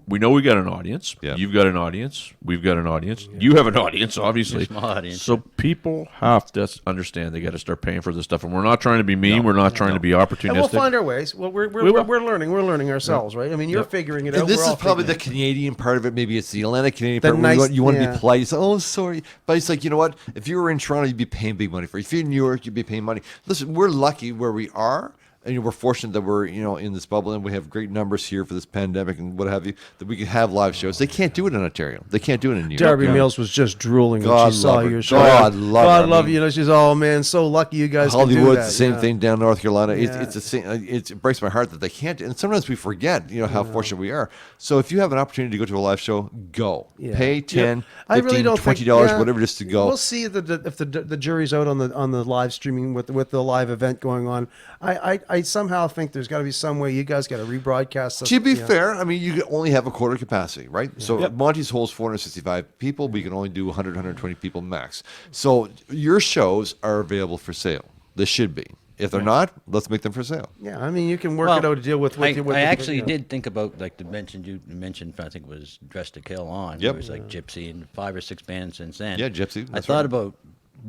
we know we got an audience. Yeah. You've got an audience. We've got an audience. You have an audience, obviously. Small audience. So people have to understand they got to start paying for this stuff. And we're not trying to be mean. We're not trying to be opportunistic. And we'll find our ways. Well, we're learning. We're learning ourselves, right? I mean, you're figuring it out. And this We're is all probably the figuring Canadian part of it. Maybe it's the Atlantic Canadian The part. Where nice- you want to yeah. be polite. You say, oh, sorry. But it's like, you know what? If you were in Toronto, you'd be paying big money for it. If you're in New York, you'd be paying money. Listen, we're lucky where we are. And we're fortunate that we're, in this bubble and we have great numbers here for this pandemic and what have you, that we can have live shows. They can't do it in Ontario. They can't do it in New York. Darby Mills was just drooling when God she saw love her. your show. God love her. I God love mean, you. She's man, so lucky you guys can do Hollywood's that. the same yeah. thing down North Carolina. Yeah. It's the same. It breaks my heart that they can't. And sometimes we forget, how fortunate we are. So if you have an opportunity to go to a live show, go. Yeah. Pay $10, I really $15, don't think- $20, yeah. whatever, just to go. We'll see if the jury's out on the live streaming with the live event going on. I somehow think there's got to be some way you guys got to rebroadcast. To be fair, I mean, you only have a quarter capacity, right? So Monty's holds 465 people. We can only do 100, 120 people max. So your shows are available for sale. They should be. If they're not, let's make them for sale. Yeah, I mean, you can work Well, it out to deal with. I actually did think about like you mentioned. I think it was Dress to Kill on. Yep. It was like Gypsy and 5 or 6 bands since then. Yeah, Gypsy, I that's thought right. about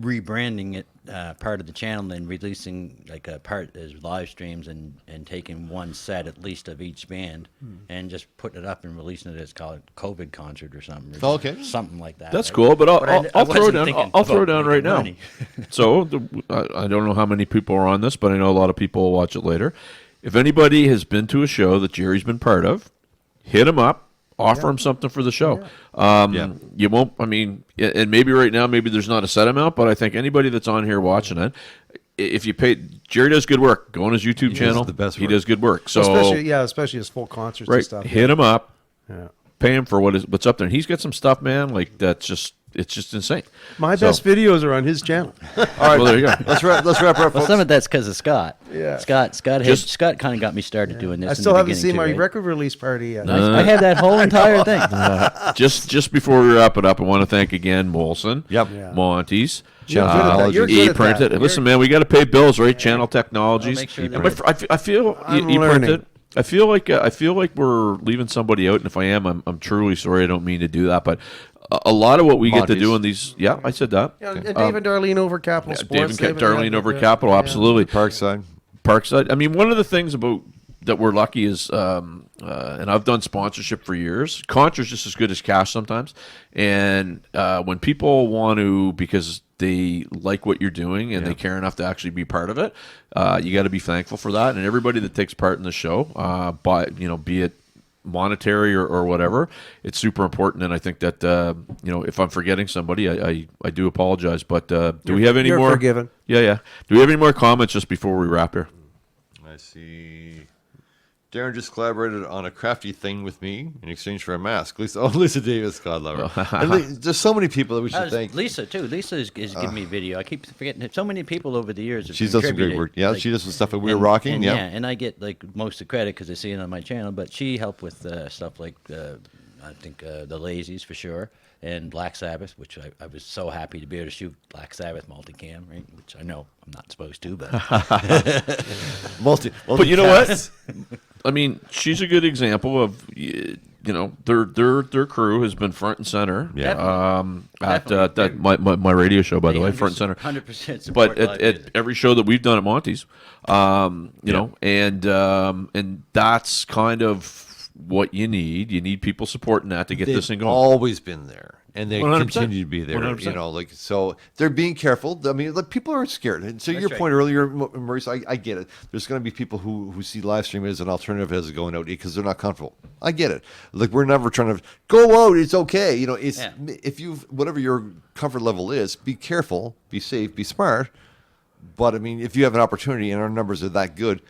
rebranding it part of the channel and releasing like a part as live streams and taking one set at least of each band and just putting it up and releasing it as called COVID concert or something. Or Okay. something like that. That's right? cool, but I I'll throw wasn't down. thinking I'll throw about down right making now. money. So I don't know how many people are on this, but I know a lot of people will watch it later. If anybody has been to a show that Jerry's been part of, hit him up. Offer him something for the show. You won't. I mean, and maybe right now, maybe there's not a set amount, but I think anybody that's on here watching it, if you pay, Jerry does good work. Go on his YouTube channel. the best He work. does good work. So especially his full concerts and right, stuff. hit him up. Yeah. Pay him for what's up there. And he's got some stuff, man. Like it's just insane. My So- best videos are on his channel. All right, Well, there you go. let's wrap up, Well, folks. some of that's because of Scott. Yeah. Scott Just- kind of got me started doing this. I in still the haven't beginning seen too, my right? record release party yet. I had that whole entire thing. Just before we wrap it up, I want to thank again Molson, Yep. Yeah. Monty's, You're good at that. You're good at E-printed. that. Listen, man, we got to pay bills, right? Channel Technologies. I'll make sure And they're- I feel I'm E-printed. learning. I feel like we're leaving somebody out, and if I am, I'm truly sorry. I don't mean to do that, but a lot of what we get to do Monty's. in these, I said that. Yeah, and Dave and Darlene over Capital Sports. Dave and Darlene over Capital, absolutely. Parkside. Parkside. I mean, one of the things about that we're lucky is, and I've done sponsorship for years. Contra's just as good as cash sometimes, and when people want to, because they like what you're doing and they care enough to actually be part of it, you got to be thankful for that. And everybody that takes part in the show, be it monetary or whatever, it's super important. And I think that if I'm forgetting somebody, I do apologize. But do we have any you're more? forgiven. Yeah. Do we have any more comments just before we wrap here? I see. Darren just collaborated on a crafty thing with me in exchange for a mask. Lisa Davis, God love her. And there's so many people that we should thank. Lisa too. Lisa is giving me video. I keep forgetting. So many people over the years have She's done some great contributed, work. Yeah, like- she does some stuff that we were and- rocking. and Yeah. and I get like most of the credit because I see it on my channel. But she helped with stuff like I think the Lazies for sure, and Black Sabbath, which I was so happy to be able to shoot Black Sabbath multicam, right? Which I know I'm not supposed to, but But you know what? I mean, she's a good example of their crew has been front and center. Yeah. At Definitely. my radio show, by the way, front and center. 100% support But live at music. every show that we've done at Monty's, know, and that's kind of what you need. You need people supporting that to get They've this thing going. always been there. and they 100%. continue to be there. 100%. You know, like, so they're being careful. I mean, like, people are scared. And so your right. point earlier, Maurice, I get it. There's going to be people who see live streaming as an alternative as going out because they're not comfortable. I get it. Like, we're never trying to go out. It's okay. You know, it's Yeah. if you whatever your comfort level is, be careful, be safe, be smart. But I mean, if you have an opportunity and our numbers are that good,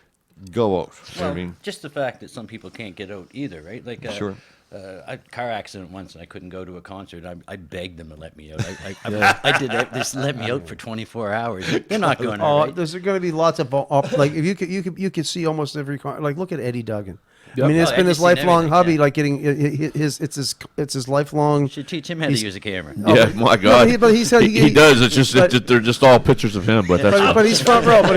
go out. You know what I mean, just the fact that some people can't get out either, right? Like, Sure. I car accident once, and I couldn't go to a concert. I begged them to let me out. I did that. Just let me out for 24 hours. They're not going to. Oh, Right? there's going to be lots of like if you could see almost every like look at Eddie Duggan. I mean, it's Oh, been his Eddie's seen lifelong everything, hobby, yeah. like getting it's his lifelong. You should teach him how to use a camera. Yeah, my God. but he's he does. It's just but- they're just all pictures of him. But that's But he's front row. But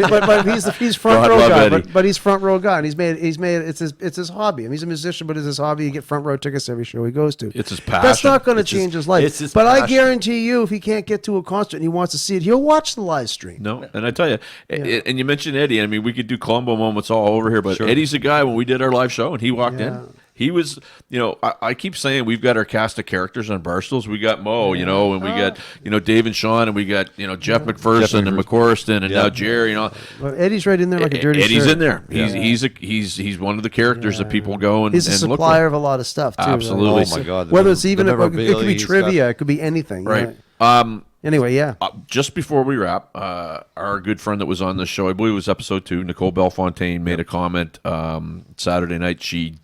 he's front God row love guy. Eddie. But he's front row guy, and he's made it's his hobby. I mean, he's a musician, but it's his hobby. You get front row tickets to every show he goes to. It's his That's passion. not going to It's his- change his life. it's his But I passion. guarantee you, if he can't get to a concert and he wants to see it, he'll watch the live stream. No, and I tell you, and you mentioned Eddie. I mean, we could do Columbo moments all over here, but Sure. Eddie's the guy. When we did our live show and he walked Yeah. in, he was, you know, I keep saying we've got our cast of characters on Barstools. We got Mo, you know, and we got, you know, Dave and Sean, and we got, you know, Jeff McPherson and McCorriston, and Yeah. now Jerry, you know. But Eddie's right in there like a dirty Eddie's shirt. in there. He's one of the characters that people go and He's a and look supplier for. of a lot of stuff too. Absolutely. oh my God, Whether it's the even it could memorabilia be stuff. trivia, it could be anything. Right. Anyway, yeah. Just before we wrap, our good friend that was on the show, I believe it was episode 2, Nicole Belfontaine, made a comment Saturday night. She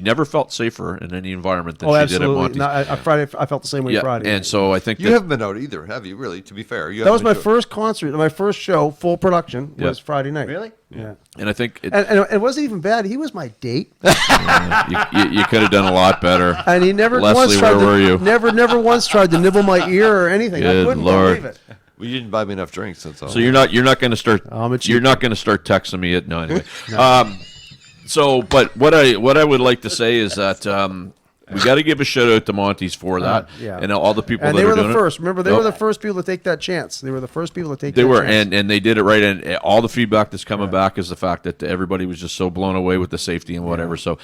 never felt safer in any environment than Oh, she absolutely. did at Monty's. No, I Friday, I felt the same way Yeah, Friday. and so I think You that, haven't been out either, have you? Really? To be fair, you that was haven't my been to- first concert, my first show, full production, Yeah. was Friday night. Really? Yeah. and I think it, And it wasn't even bad. He was my date, you could have done a lot better. and he never Leslie, once tried where were you? never once tried to nibble my ear or anything. I Good couldn't Lord. believe it. Well, you didn't buy me enough drinks. That's all. So you're not going to start. I'm a cheap You're not going to start texting me at no anyway. So, but what I would like to say is that we got to give a shout out to Monty's for that, yeah. and all the people And that they are were the doing first. it. Remember, they Yep. were the first people to take that chance. They were the first people to take. They that were, chance. and they did it right. And all the feedback that's coming back is the fact that everybody was just so blown away with the safety and whatever. So,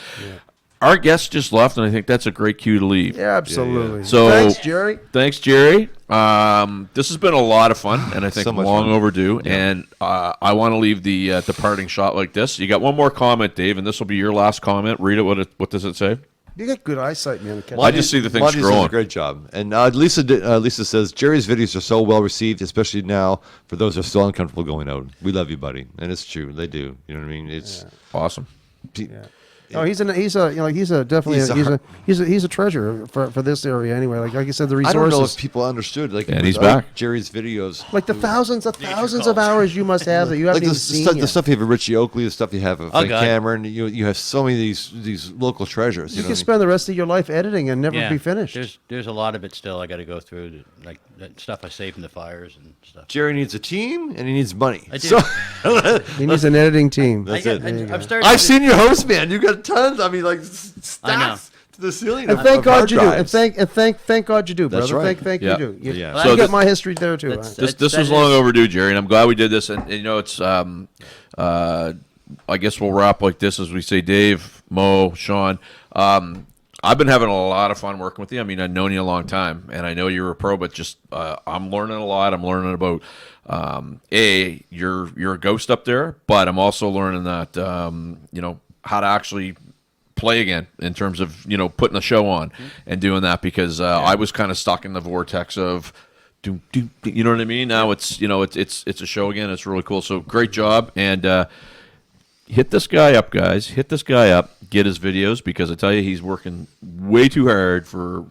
our guest just left, and I think that's a great cue to leave. yeah, absolutely. So thanks, Jerry. Thanks, Jerry. This has been a lot of fun, and I think So much long fun. overdue. And I want to leave the parting shot like this. You got one more comment, Dave, and this will be your last comment. Read it. What does it say? You got good eyesight, man. I just see the thing Monty's does scrolling. a great job. And Lisa says, Jerry's videos are so well received, especially now for those who are still uncomfortable going out. We love you, buddy. And it's true. They do. You know what I mean? It's Awesome. Oh, he's a definitely he's a treasure for this area anyway. Like you said, the I resources. don't know if people understood. Like, And he's without back. Jerry's videos. like the thousands of hours you must have that you haven't Like even seen the yet. stuff you have of Richie Oakley, the stuff you have of Oh, Frank God. Cameron. You have so many of these local treasures. You know can what I mean? spend the rest of your life editing and never Yeah. be finished. There's a lot of it still I got to go through, like that stuff I saved from the fires and stuff. Jerry needs a team and he needs money. I do. So He needs an editing team. That's I it. got, I'm starting. I've seen your host, man. You got tons. I mean, like I know. stacks to the ceiling. And of- thank of God hard you do. And drives. thank God you do, That's brother. right. Thank Yeah. you do. You, Yeah. I So get this- my history there too. That's- This that was long is- overdue, Jerry, and I'm glad we did this. And you know, it's I guess we'll wrap like this as we say, Dave, Mo, Sean. I've been having a lot of fun working with you. I mean, I've known you a long time, and I know you're a pro, but just I'm learning a lot. I'm learning about you're a ghost up there, but I'm also learning that you know how to actually play again in terms of putting a show on and doing that because I was kind of stuck in the vortex of. You know what I mean? Now it's it's a show again. It's really cool. So great job and hit this guy up, guys. Hit this guy up. Get his videos because I tell you he's working way too hard for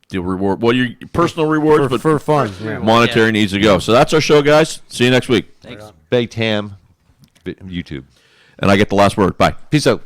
the reward. Well, your personal rewards, but for fun. Yeah. monetary needs to go. So that's our show, guys. See you next week. Thanks. Baked ham, YouTube. And I get the last word. Bye. Peace out.